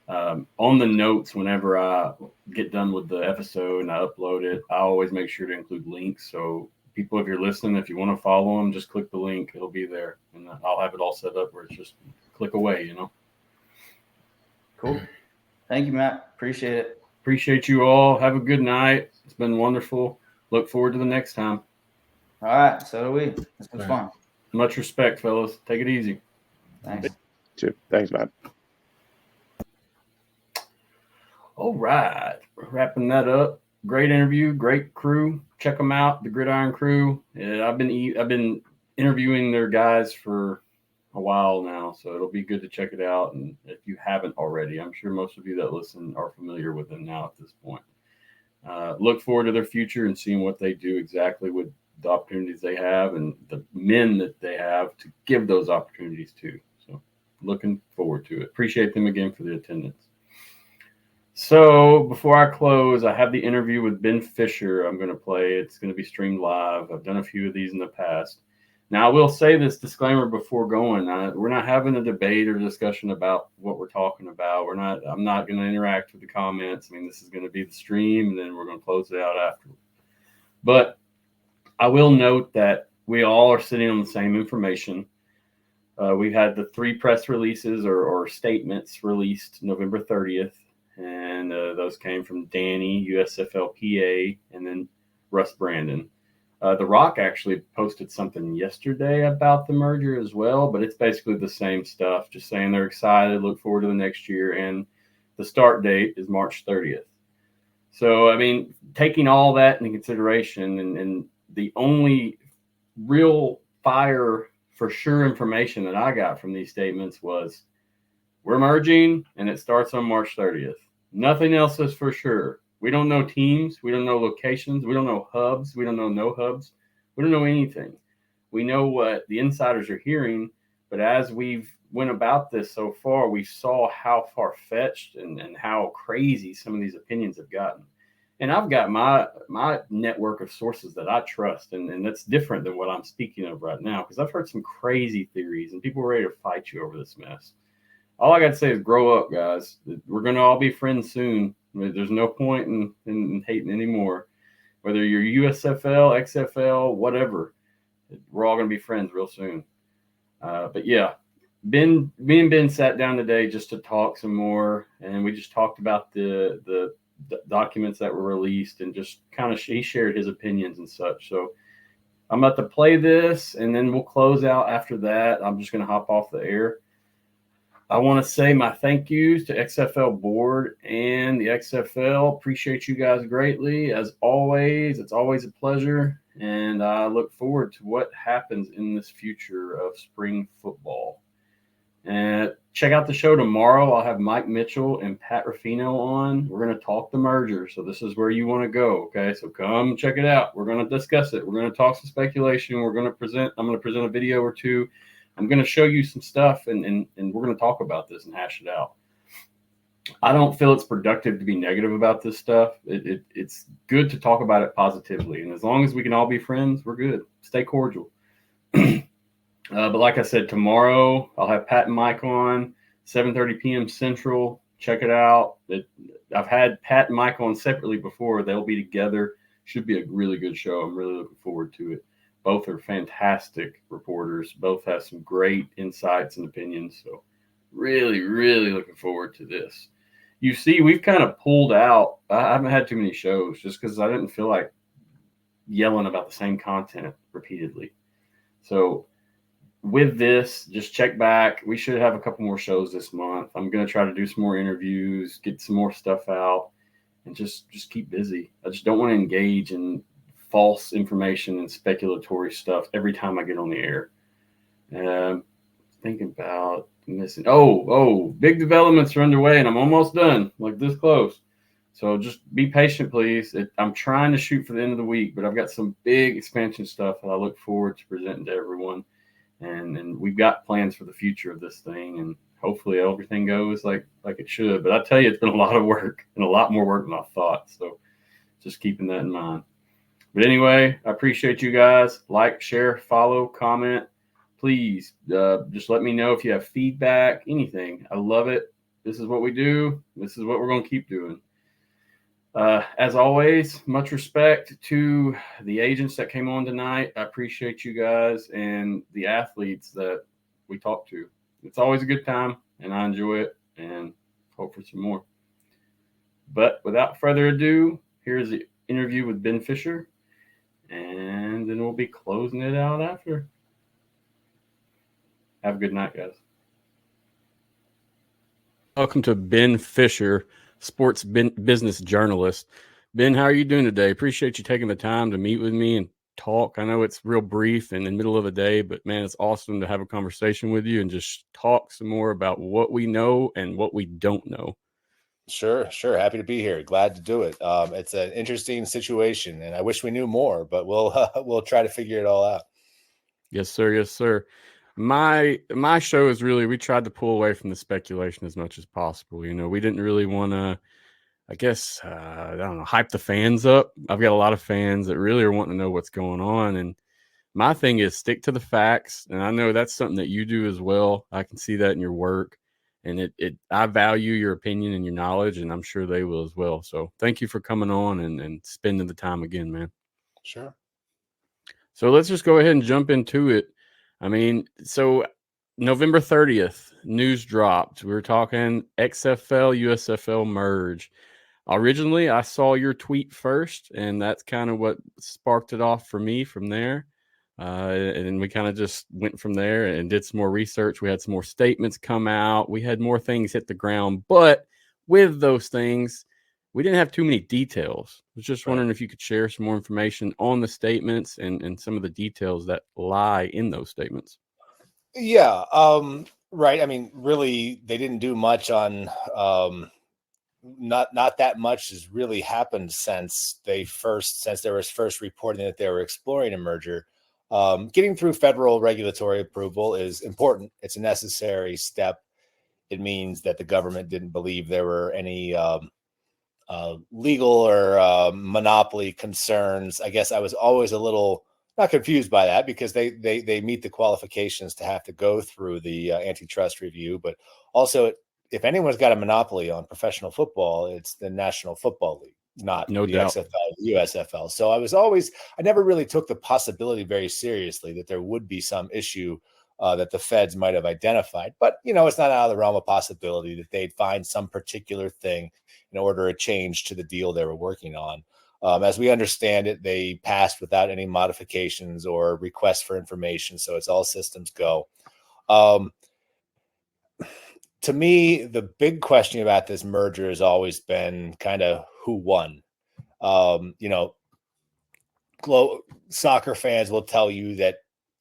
[SPEAKER 1] On the notes, whenever I get done with the episode and I upload it, I always make sure to include links. So people, if you're listening, if you want to follow them, just click the link. It'll be there. And I'll have it all set up where it's just click away,
[SPEAKER 2] Cool. Thank you, Matt. Appreciate it.
[SPEAKER 1] Appreciate you all. Have a good night. It's been wonderful. Look forward to the next time.
[SPEAKER 2] All right. So do we. It's been fun.
[SPEAKER 1] Much respect, fellas. Take it easy.
[SPEAKER 2] Thanks.
[SPEAKER 5] Thanks, Matt.
[SPEAKER 1] All right. Wrapping that up. Great interview. Great crew. Check them out, the Gridiron Crew. I've been interviewing their guys for a while now, so it'll be good to check it out. And if you haven't already, I'm sure most of you that listen are familiar with them now at this point. Look forward to their future and seeing what they do exactly with the opportunities they have and the men that they have to give those opportunities to. So looking forward to it. Appreciate them again for the attendance. So before I close, I have the interview with Ben Fischer I'm going to play. It's going to be streamed live. I've done a few of these in the past. Now, I will say this disclaimer before going. We're not having a debate or discussion about what we're talking about. I'm not going to interact with the comments. I mean, this is going to be the stream, and then we're going to close it out after. But I will note that we all are sitting on the same information. We've had the 3 press releases or statements released November 30th, and those came from Danny, USFL PA, and then Russ Brandon. The Rock actually posted something yesterday about the merger as well, but it's basically the same stuff, just saying they're excited, look forward to the next year, and the start date is March 30th. So, I mean, taking all that into consideration, and the only real fire for sure information that I got from these statements was we're merging and it starts on March 30th. Nothing else is for sure. We don't know teams. We don't know locations. We don't know hubs. We don't know no hubs. We don't know anything. We know what the insiders are hearing, but as we've went about this so far, we saw how far-fetched and how crazy some of these opinions have gotten. And I've got my network of sources that I trust, and that's different than what I'm speaking of right now, because I've heard some crazy theories, and people are ready to fight you over this mess. All I got to say is grow up, guys. We're going to all be friends soon. There's no point in hating anymore. Whether you're USFL, XFL, whatever, we're all going to be friends real soon. But yeah, me and Ben sat down today just to talk some more, and we just talked about the documents that were released, and just kind of he shared his opinions and such. So I'm about to play this, and then we'll close out after that. I'm just going to hop off the air. I want to say my thank yous to XFL board and the XFL. Appreciate you guys greatly. As always, it's always a pleasure. And I look forward to what happens in this future of spring football. And check out the show tomorrow. I'll have Mike Mitchell and Pat Ruffino on. We're going to talk the merger. So this is where you want to go. Okay. So come check it out. We're going to discuss it. We're going to talk some speculation. I'm going to present a video or two. I'm going to show you some stuff and we're going to talk about this and hash it out. I don't feel it's productive to be negative about this stuff. It's good to talk about it positively. And as long as we can all be friends, we're good. Stay cordial. But like I said, tomorrow I'll have Pat and Mike on, 7:30 p.m. Central. Check it out. I've had Pat and Mike on separately before. They'll be together. Should be a really good show. I'm really looking forward to it. Both are fantastic reporters. Both have some great insights and opinions. So really, really looking forward to this. You see, we've kind of pulled out. I haven't had too many shows just because I didn't feel like yelling about the same content repeatedly. So with this, just check back. We should have a couple more shows this month. I'm going to try to do some more interviews, get some more stuff out, and just keep busy. I just don't want to engage in false information and speculatory stuff every time I get on the air. Thinking about missing. Big developments are underway, and I'm almost done, like this close. So just be patient, please. I'm trying to shoot for the end of the week, but I've got some big expansion stuff that I look forward to presenting to everyone. And we've got plans for the future of this thing, and hopefully everything goes like it should. But I tell you, it's been a lot of work and a lot more work than I thought. So just keeping that in mind. But anyway, I appreciate you guys. Like, share, follow, comment. Please just let me know if you have feedback, anything. I love it. This is what we do. This is what we're going to keep doing. As always, much respect to the agents that came on tonight. I appreciate you guys and the athletes that we talked to. It's always a good time, and I enjoy it and hope for some more. But without further ado, here's the interview with Ben Fischer, and then we'll be closing it out after. Have a good night, guys. Welcome to Ben Fischer, sports business journalist. Ben, how are you doing today? Appreciate you taking the time to meet with me and talk. I know it's real brief and in the middle of the day, but man, it's awesome to have a conversation with you and just talk some more about what we know and what we don't know.
[SPEAKER 6] Sure. Happy to be here. Glad to do it. It's an interesting situation, and I wish we knew more, but we'll try to figure it all out.
[SPEAKER 1] Yes, sir. My show is really, we tried to pull away from the speculation as much as possible. You know, we didn't really want to, I guess, hype the fans up. I've got a lot of fans that really are wanting to know what's going on. And my thing is stick to the facts. And I know that's something that you do as well. I can see that in your work. And I value your opinion and your knowledge, and I'm sure they will as well. So thank you for coming on and spending the time again, man.
[SPEAKER 6] Sure.
[SPEAKER 1] So let's just go ahead and jump into it. I mean, so November 30th, news dropped. We were talking XFL, USFL merge. Originally, I saw your tweet first, and that's kind of what sparked it off for me from there. And we kind of just went from there and did some more research. We had some more statements come out. We had more things hit the ground. But with those things, we didn't have too many details. I was just wondering if you could share some more information on the statements and some of the details that lie in those statements.
[SPEAKER 6] Yeah. Right. I mean, really, they didn't do much on not that much has really happened since there was first reporting that they were exploring a merger. Getting through federal regulatory approval is important. It's a necessary step. It means that the government didn't believe there were any legal or monopoly concerns. I guess I was always a little not confused by that because they meet the qualifications to have to go through the antitrust review. But also, if anyone's got a monopoly on professional football, it's the National Football League, not the XFL, USFL. So I never really took the possibility very seriously that there would be some issue that the feds might have identified. But, you know, it's not out of the realm of possibility that they'd find some particular thing in order to change to the deal they were working on. As we understand it, they passed without any modifications or requests for information. So it's all systems go. To me, the big question about this merger has always been kind of who won. Soccer fans will tell you that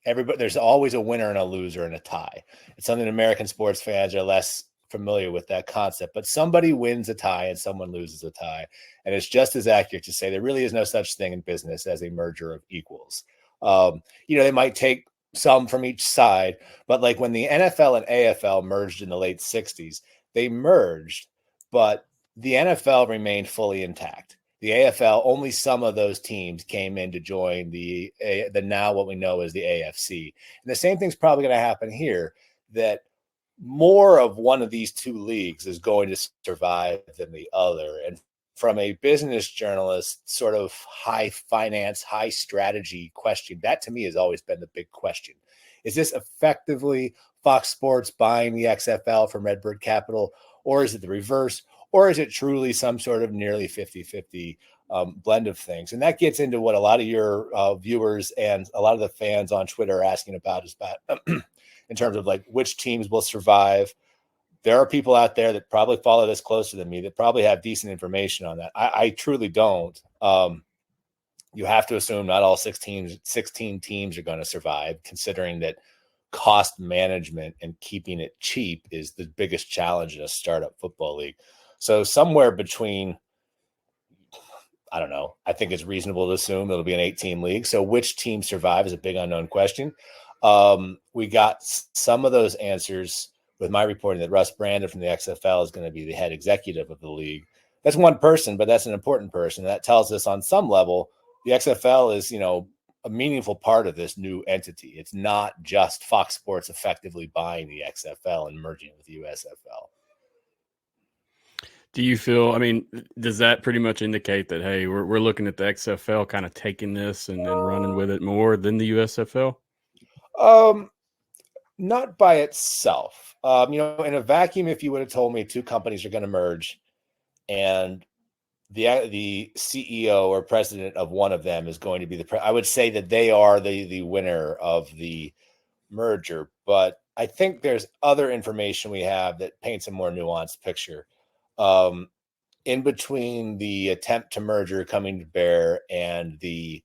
[SPEAKER 6] there's always a winner and a loser and a tie. It's something American sports fans are less familiar with, that concept, but somebody wins a tie and someone loses a tie. And it's just as accurate to say there really is no such thing in business as a merger of equals. They might take some from each side, but like when the NFL and AFL merged in the late 60s, they merged, but the NFL remained fully intact. The AFL, only some of those teams came in to join the now what we know as the AFC. And the same thing's probably going to happen here, that more of one of these two leagues is going to survive than the other. And from a business journalist sort of high finance, high strategy question, that to me has always been the big question. Is this effectively Fox Sports buying the XFL from Redbird Capital, or is it the reverse? Or is it truly some sort of nearly 50-50 blend of things? And that gets into what a lot of your viewers and a lot of the fans on Twitter are asking about, is about in terms of like which teams will survive. There are people out there that probably follow this closer than me that probably have decent information on that. I truly don't. You have to assume not all 16 teams are going to survive, considering that cost management and keeping it cheap is the biggest challenge in a startup football league. So somewhere between, I don't know, I think it's reasonable to assume it'll be an 8-team league. So which team survives is a big unknown question. We got some of those answers with my reporting that Russ Brandon from the XFL is going to be the head executive of the league. That's one person, but that's an important person. That tells us on some level the XFL is, a meaningful part of this new entity. It's not just Fox Sports effectively buying the XFL and merging with the USFL.
[SPEAKER 1] Do you feel, does that pretty much indicate that, hey, we're looking at the XFL kind of taking this and then running with it more than the USFL?
[SPEAKER 6] Not by itself. In a vacuum, if you would have told me two companies are going to merge and the CEO or president of one of them is going to be I would say that they are the winner of the merger. But I think there's other information we have that paints a more nuanced picture. In between the attempt to merger coming to bear and the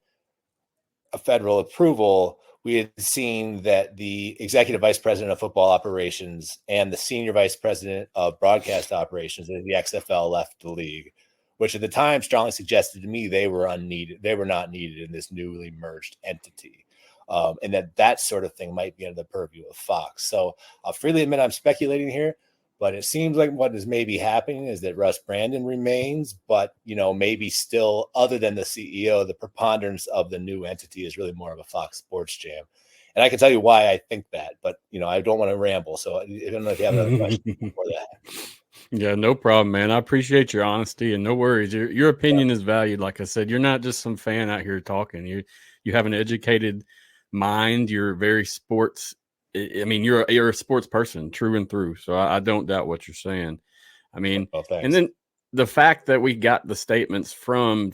[SPEAKER 6] federal approval, we had seen that the executive vice president of football operations and the senior vice president of broadcast operations of the XFL left the league, which at the time strongly suggested to me they were unneeded. They were not needed in this newly merged entity. And that sort of thing might be under the purview of Fox. So I'll freely admit I'm speculating here, but it seems like what is maybe happening is that Russ Brandon remains, but, maybe still, other than the CEO, the preponderance of the new entity is really more of a Fox Sports jam. And I can tell you why I think that, but, I don't want to ramble. So I don't know if you have another question before that.
[SPEAKER 1] Yeah, no problem, man. I appreciate your honesty, and no worries. Your opinion is valued. Like I said, you're not just some fan out here talking. You have an educated mind. You're very sports. You're a sports person through and through. So I don't doubt what you're saying. And then the fact that we got the statements from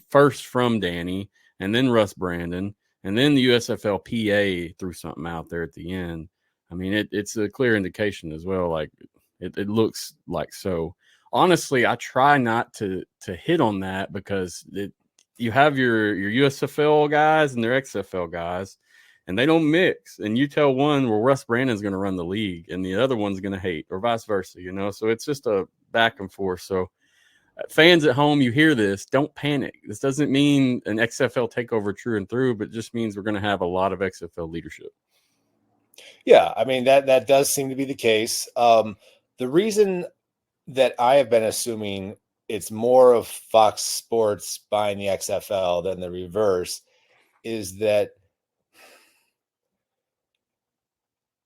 [SPEAKER 1] Danny and then Russ Brandon and then the USFL PA threw something out there at the end. It's a clear indication as well. Like it looks like so. Honestly, I try not to hit on that because you have your USFL guys and their XFL guys. And they don't mix. And you tell one, well, Russ Brandon's going to run the league, and the other one's going to hate, or vice versa, So it's just a back and forth. So fans at home, you hear this, don't panic. This doesn't mean an XFL takeover true and through, but it just means we're going to have a lot of XFL leadership.
[SPEAKER 6] Yeah, that does seem to be the case. The reason that I have been assuming it's more of Fox Sports buying the XFL than the reverse is that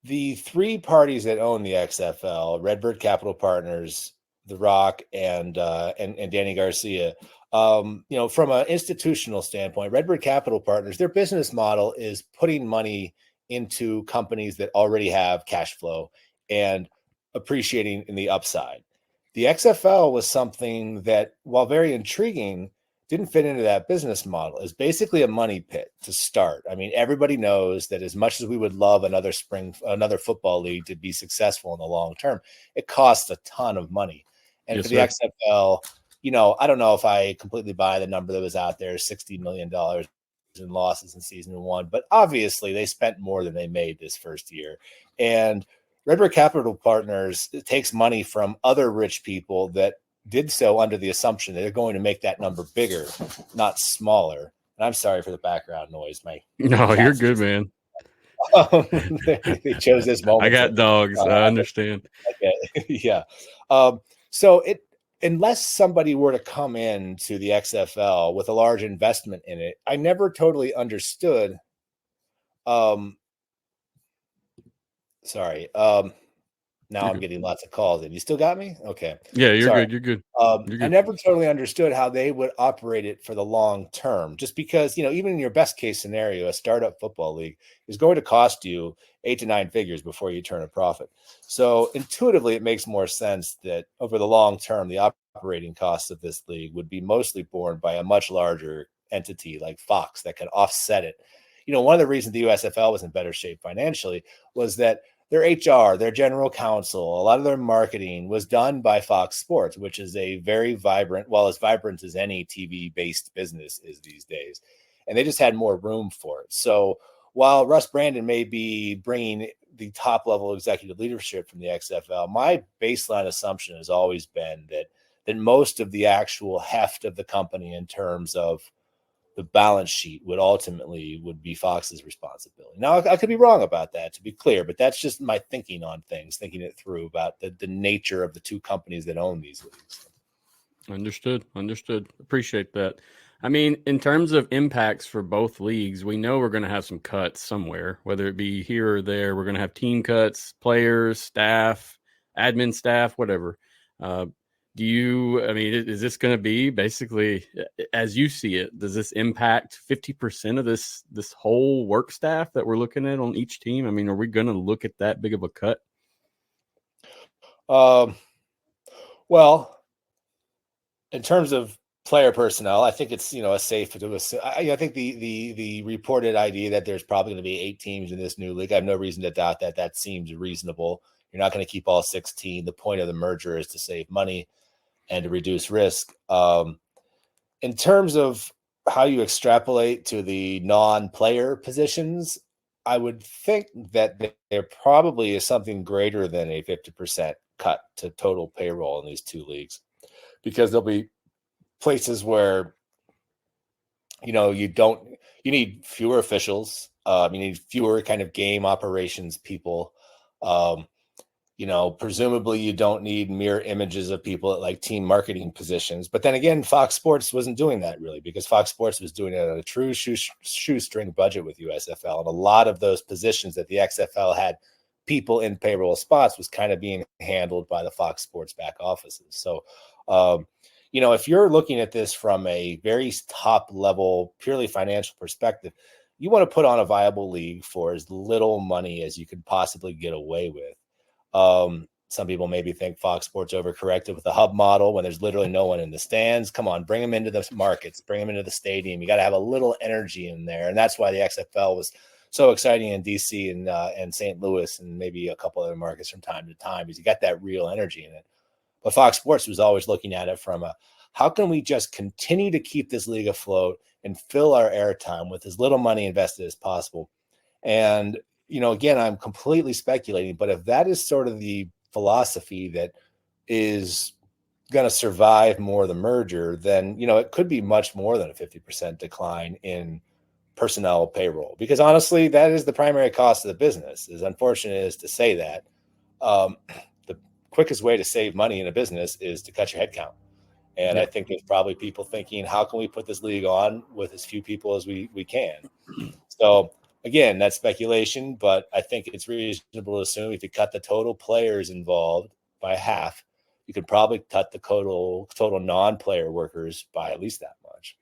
[SPEAKER 6] the three parties that own the XFL, Redbird Capital Partners, The Rock, and Danny Garcia, from an institutional standpoint, Redbird Capital Partners, their business model is putting money into companies that already have cash flow and appreciating in the upside. The XFL was something that, while very intriguing, didn't fit into that business model. It's basically a money pit to start. Everybody knows that as much as we would love another football league to be successful in the long term, it costs a ton of money. And yes, for the XFL, I don't know if I completely buy the number that was out there, $60 million and losses in season one, but obviously they spent more than they made this first year. And Redbird Capital Partners takes money from other rich people that did so under the assumption that they're going to make that number bigger, not smaller. And I'm sorry for the background noise.
[SPEAKER 1] No, you're good, man.
[SPEAKER 6] They chose this moment.
[SPEAKER 1] I got dogs. I understand.
[SPEAKER 6] Okay. Yeah. Unless somebody were to come into the XFL with a large investment in it, I never totally understood. Now I'm getting lots of calls in. You still got me? Okay.
[SPEAKER 1] Yeah, you're good. You're good.
[SPEAKER 6] I never totally understood how they would operate it for the long term, just because, even in your best case scenario, a startup football league is going to cost you 8 to 9 figures before you turn a profit. So intuitively, it makes more sense that over the long term, the operating costs of this league would be mostly borne by a much larger entity like Fox that could offset it. One of the reasons the USFL was in better shape financially was that their HR, their general counsel, a lot of their marketing was done by Fox Sports, which is a very vibrant, as vibrant as any TV-based business is these days. And they just had more room for it. So while Russ Brandon may be bringing the top-level executive leadership from the XFL, my baseline assumption has always been that most of the actual heft of the company in terms of the balance sheet would be Fox's responsibility. Now, I could be wrong about that, to be clear, but that's just my thinking on things, thinking it through about the nature of the two companies that own these leagues.
[SPEAKER 1] Understood. Appreciate that. I mean, in terms of impacts for both leagues, we know we're going to have some cuts somewhere, whether it be here or there. We're going to have team cuts, players, staff, admin staff, whatever. Is this going to be basically, as you see it, does this impact 50% of this whole work staff that we're looking at on each team? I mean, are we going to look at that big of a cut?
[SPEAKER 6] Well, in terms of player personnel, I think it's, a safe to assume. I think the reported idea that there's probably going to be 8 teams in this new league, I have no reason to doubt that. That seems reasonable. You're not going to keep all 16. The point of the merger is to save money and to reduce risk. In terms of how you extrapolate to the non-player positions, I would think that there probably is something greater than a 50% cut to total payroll in these two leagues, because there'll be places where, you need fewer officials. You need fewer kind of game operations people. Presumably you don't need mirror images of people at like team marketing positions. But then again, Fox Sports wasn't doing that really, because Fox Sports was doing it on a true shoestring budget with USFL. And a lot of those positions that the XFL had people in payroll spots was kind of being handled by the Fox Sports back offices. So, if you're looking at this from a very top level, purely financial perspective, you want to put on a viable league for as little money as you could possibly get away with. Some people maybe think Fox Sports overcorrected with the hub model when there's literally no one in the stands. Come on, bring them into the markets, bring them into the stadium. You got to have a little energy in there. And that's why the XFL was so exciting in DC and St. Louis and maybe a couple other markets from time to time, because you got that real energy in it. But Fox Sports was always looking at it from how can we just continue to keep this league afloat and fill our airtime with as little money invested as possible. And again, I'm completely speculating, but if that is sort of the philosophy that is going to survive more of the merger, then, it could be much more than a 50% decline in personnel payroll, because honestly, that is the primary cost of the business. As unfortunate as to say that, the quickest way to save money in a business is to cut your headcount. And I think there's probably people thinking, how can we put this league on with as few people as we can? So, again, that's speculation, but I think it's reasonable to assume if you cut the total players involved by half, you could probably cut the total non-player workers by at least that much.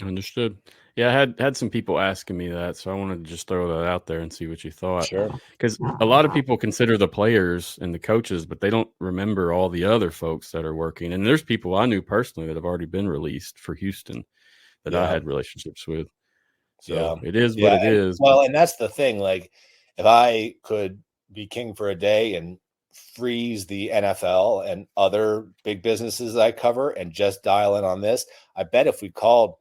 [SPEAKER 1] Understood. Yeah, I had some people asking me that, so I wanted to just throw that out there and see what you thought.
[SPEAKER 6] Sure.
[SPEAKER 1] Because a lot of people consider the players and the coaches, but they don't remember all the other folks that are working. And there's people I knew personally that have already been released for Houston that I had relationships with. So it is what it is.
[SPEAKER 6] Well, and that's the thing. Like, if I could be king for a day and freeze the NFL and other big businesses I cover and just dial in on this, I bet if we called,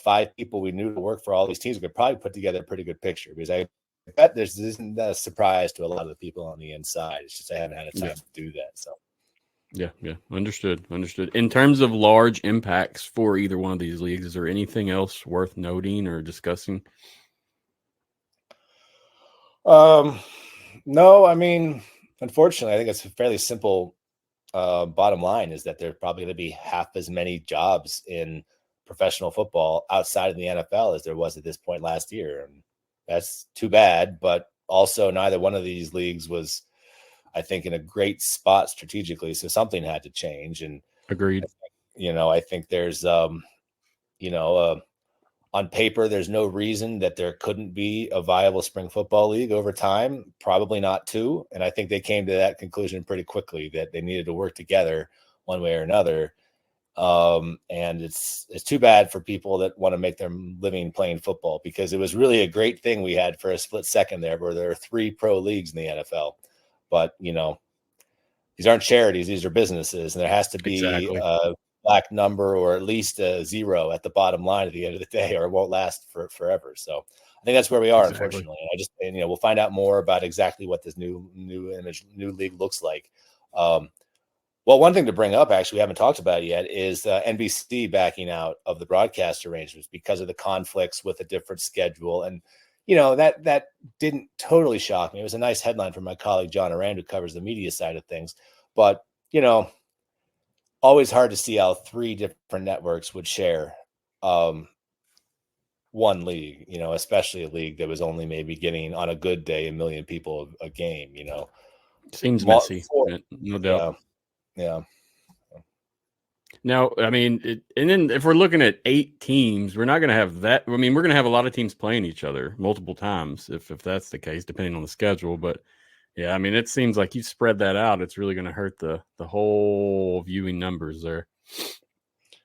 [SPEAKER 6] 5 people we knew to work for all these teams, we could probably put together a pretty good picture, because I bet this isn't a surprise to a lot of the people on the inside. It's just I haven't had a time to do that. So.
[SPEAKER 1] Yeah. Understood. In terms of large impacts for either one of these leagues, is there anything else worth noting or discussing?
[SPEAKER 6] No, I mean, unfortunately, I think it's a fairly simple bottom line is that there's probably going to be half as many jobs in professional football outside of the NFL as there was at this point last year. And that's too bad, but also neither one of these leagues was, I think, in a great spot strategically. So something had to change. And
[SPEAKER 1] agreed.
[SPEAKER 6] I think there's, on paper, there's no reason that there couldn't be a viable spring football league over time. Probably not 2. And I think they came to that conclusion pretty quickly, that they needed to work together one way or another. And it's too bad for people that want to make their living playing football, because it was really a great thing we had for a split second there, where there are 3 pro leagues in the NFL. But, these aren't charities, these are businesses, and there has to be a black number or at least a 0 at the bottom line at the end of the day, or it won't last forever. So I think that's where we are, unfortunately. And we'll find out more about exactly what this new league looks like. Well, one thing to bring up, actually, we haven't talked about it yet, is NBC backing out of the broadcast arrangements because of the conflicts with a different schedule. And, that didn't totally shock me. It was a nice headline from my colleague, John Arand, who covers the media side of things. But, always hard to see how 3 different networks would share one league, especially a league that was only maybe getting, on a good day, 1 million people a game,
[SPEAKER 1] Seems messy, no doubt.
[SPEAKER 6] Yeah.
[SPEAKER 1] Now, I mean, and then if we're looking at 8 teams, we're not going to have that. I mean, we're going to have a lot of teams playing each other multiple times if that's the case, depending on the schedule. But yeah, I mean, it seems like you spread that out, it's really going to hurt the whole viewing numbers there.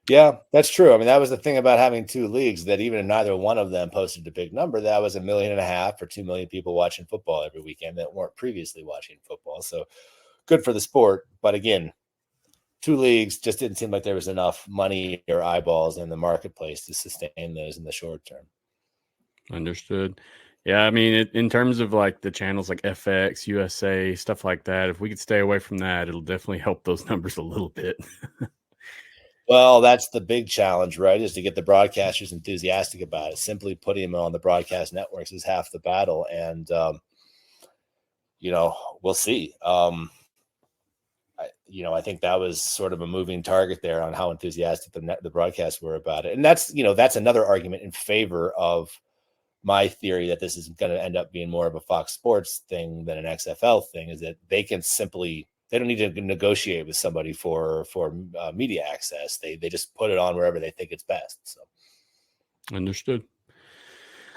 [SPEAKER 6] Yeah, that's true. I mean, that was the thing about having 2 leagues, that even if neither one of them posted a big number, that was 1.5 million or 2 million people watching football every weekend that weren't previously watching football. So good for the sport. But again, 2 leagues just didn't seem like there was enough money or eyeballs in the marketplace to sustain those in the short term.
[SPEAKER 1] Understood. Yeah, I mean, in terms of like the channels like FX, USA, stuff like that, if we could stay away from that, it'll definitely help those numbers a little bit.
[SPEAKER 6] Well, that's the big challenge, right? Is to get the broadcasters enthusiastic about it. Simply putting them on the broadcast networks is half the battle. And, we'll see. I think that was sort of a moving target there on how enthusiastic the broadcasts were about it. And that's another argument in favor of my theory that this is going to end up being more of a Fox Sports thing than an XFL thing, is that they don't need to negotiate with somebody for media access. They just put it on wherever they think it's best. So.
[SPEAKER 1] Understood.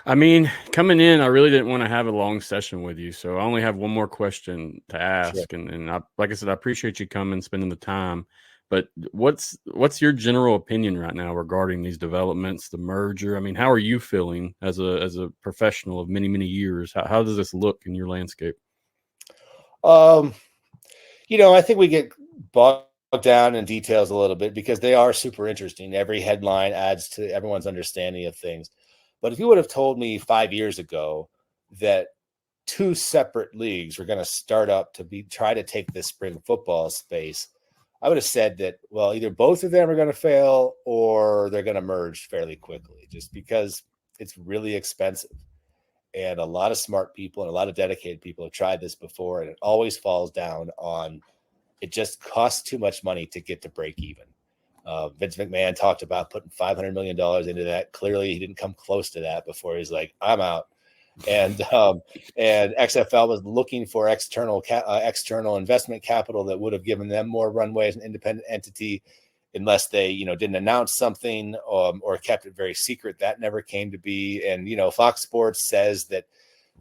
[SPEAKER 1] I mean, coming in, I really didn't want to have a long session with you, so I only have one more question to ask. Sure. And I, like I said, I appreciate you coming, spending the time. But what's your general opinion right now regarding these developments, the merger? I mean, how are you feeling as a professional of many, many years? How does this look in your landscape?
[SPEAKER 6] I think we get bogged down in details a little bit because they are super interesting. Every headline adds to everyone's understanding of things. But if you would have told me 5 years ago that 2 separate leagues were going to start up to try to take this spring football space, I would have said that, well, either both of them are going to fail or they're going to merge fairly quickly, just because it's really expensive. And a lot of smart people and a lot of dedicated people have tried this before, and it always falls down on it just costs too much money to get to break even. Vince McMahon talked about putting $500 million into that. Clearly, he didn't come close to that before he's like, I'm out. And XFL was looking for external investment capital that would have given them more runway as an independent entity, unless they, didn't announce something or kept it very secret. That never came to be. And, Fox Sports says that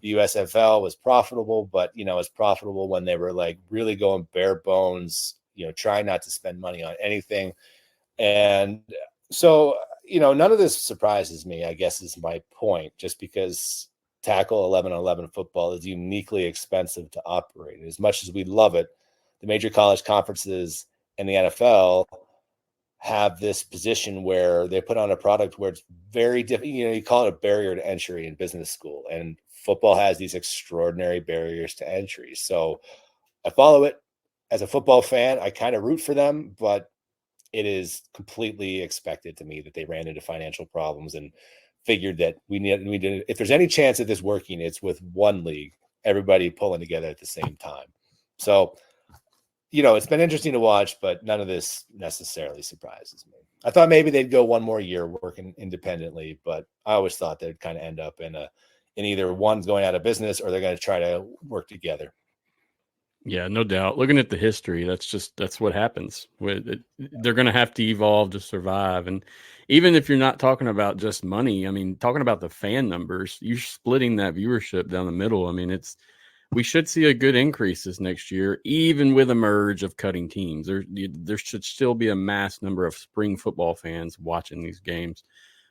[SPEAKER 6] the USFL was profitable, but, it's profitable when they were like really going bare bones, trying not to spend money on anything. And so, none of this surprises me, I guess is my point, just because tackle 11-on-11 football is uniquely expensive to operate. And as much as we love it, the major college conferences and the NFL have this position where they put on a product where it's very different. You call it a barrier to entry in business school, and football has these extraordinary barriers to entry. So I follow it as a football fan. I kind of root for them, but it is completely expected to me that they ran into financial problems and figured that we need, if there's any chance of this working, it's with one league, everybody pulling together at the same time. So, it's been interesting to watch, but none of this necessarily surprises me. I thought maybe they'd go one more year working independently, but I always thought they'd kind of end up in either one's going out of business or they're going to try to work together.
[SPEAKER 1] Yeah, no doubt. Looking at the history, that's what happens. They're going to have to evolve to survive. And even if you're not talking about just money, I mean, talking about the fan numbers, you're splitting that viewership down the middle. I mean, we should see a good increase this next year, even with a merge of cutting teams. There should still be a mass number of spring football fans watching these games.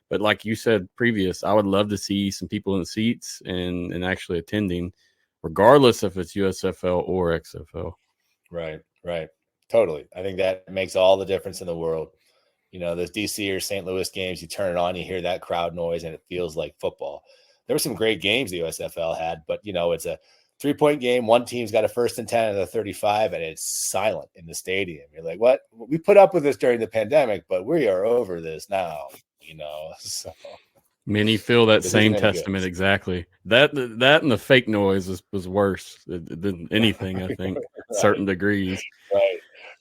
[SPEAKER 1] But like you said previous, I would love to see some people in the seats and actually attending, regardless if it's USFL or XFL.
[SPEAKER 6] Right. Totally. I think that makes all the difference in the world. Those DC or St. Louis games, you turn it on, you hear that crowd noise, and it feels like football. There were some great games the USFL had, but, it's a 3-point game. One team's got a 1st and 10 at the 35, and it's silent in the stadium. You're like, what? We put up with this during the pandemic, but we are over this now, So
[SPEAKER 1] Many feel that same testament. Exactly. That and the fake noise was worse than anything, I think,
[SPEAKER 6] Right.
[SPEAKER 1] certain degrees.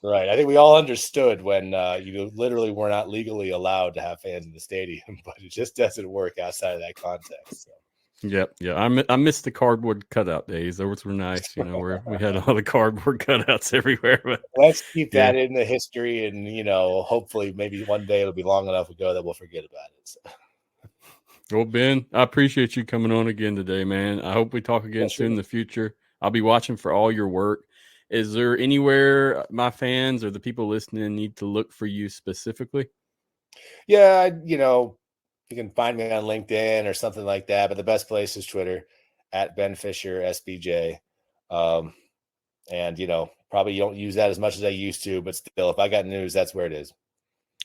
[SPEAKER 6] Right. I think we all understood when you literally were not legally allowed to have fans in the stadium, but it just doesn't work outside of that context. So.
[SPEAKER 1] Yep. Yeah. I missed the cardboard cutout days. Those were nice, where we had all the cardboard cutouts everywhere. But
[SPEAKER 6] let's keep that in the history, and hopefully maybe one day it'll be long enough ago that we'll forget about it. So.
[SPEAKER 1] Well, Ben, I appreciate you coming on again today, man. I hope we talk again soon in the future. I'll be watching for all your work. Is there anywhere my fans or the people listening need to look for you specifically?
[SPEAKER 6] Yeah, you can find me on LinkedIn or something like that, but the best place is Twitter at Ben Fischer SBJ. And probably don't use that as much as I used to, but still, if I got news, that's where it is.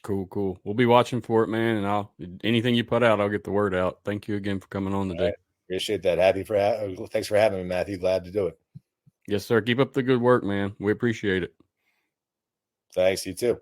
[SPEAKER 1] Cool. We'll be watching for it, man. And anything you put out, I'll get the word out. Thank you again for coming on today.
[SPEAKER 6] Right. Appreciate that. Thanks for having me, Matthew. Glad to do it.
[SPEAKER 1] Yes, sir. Keep up the good work, man. We appreciate it.
[SPEAKER 6] Thanks. You too.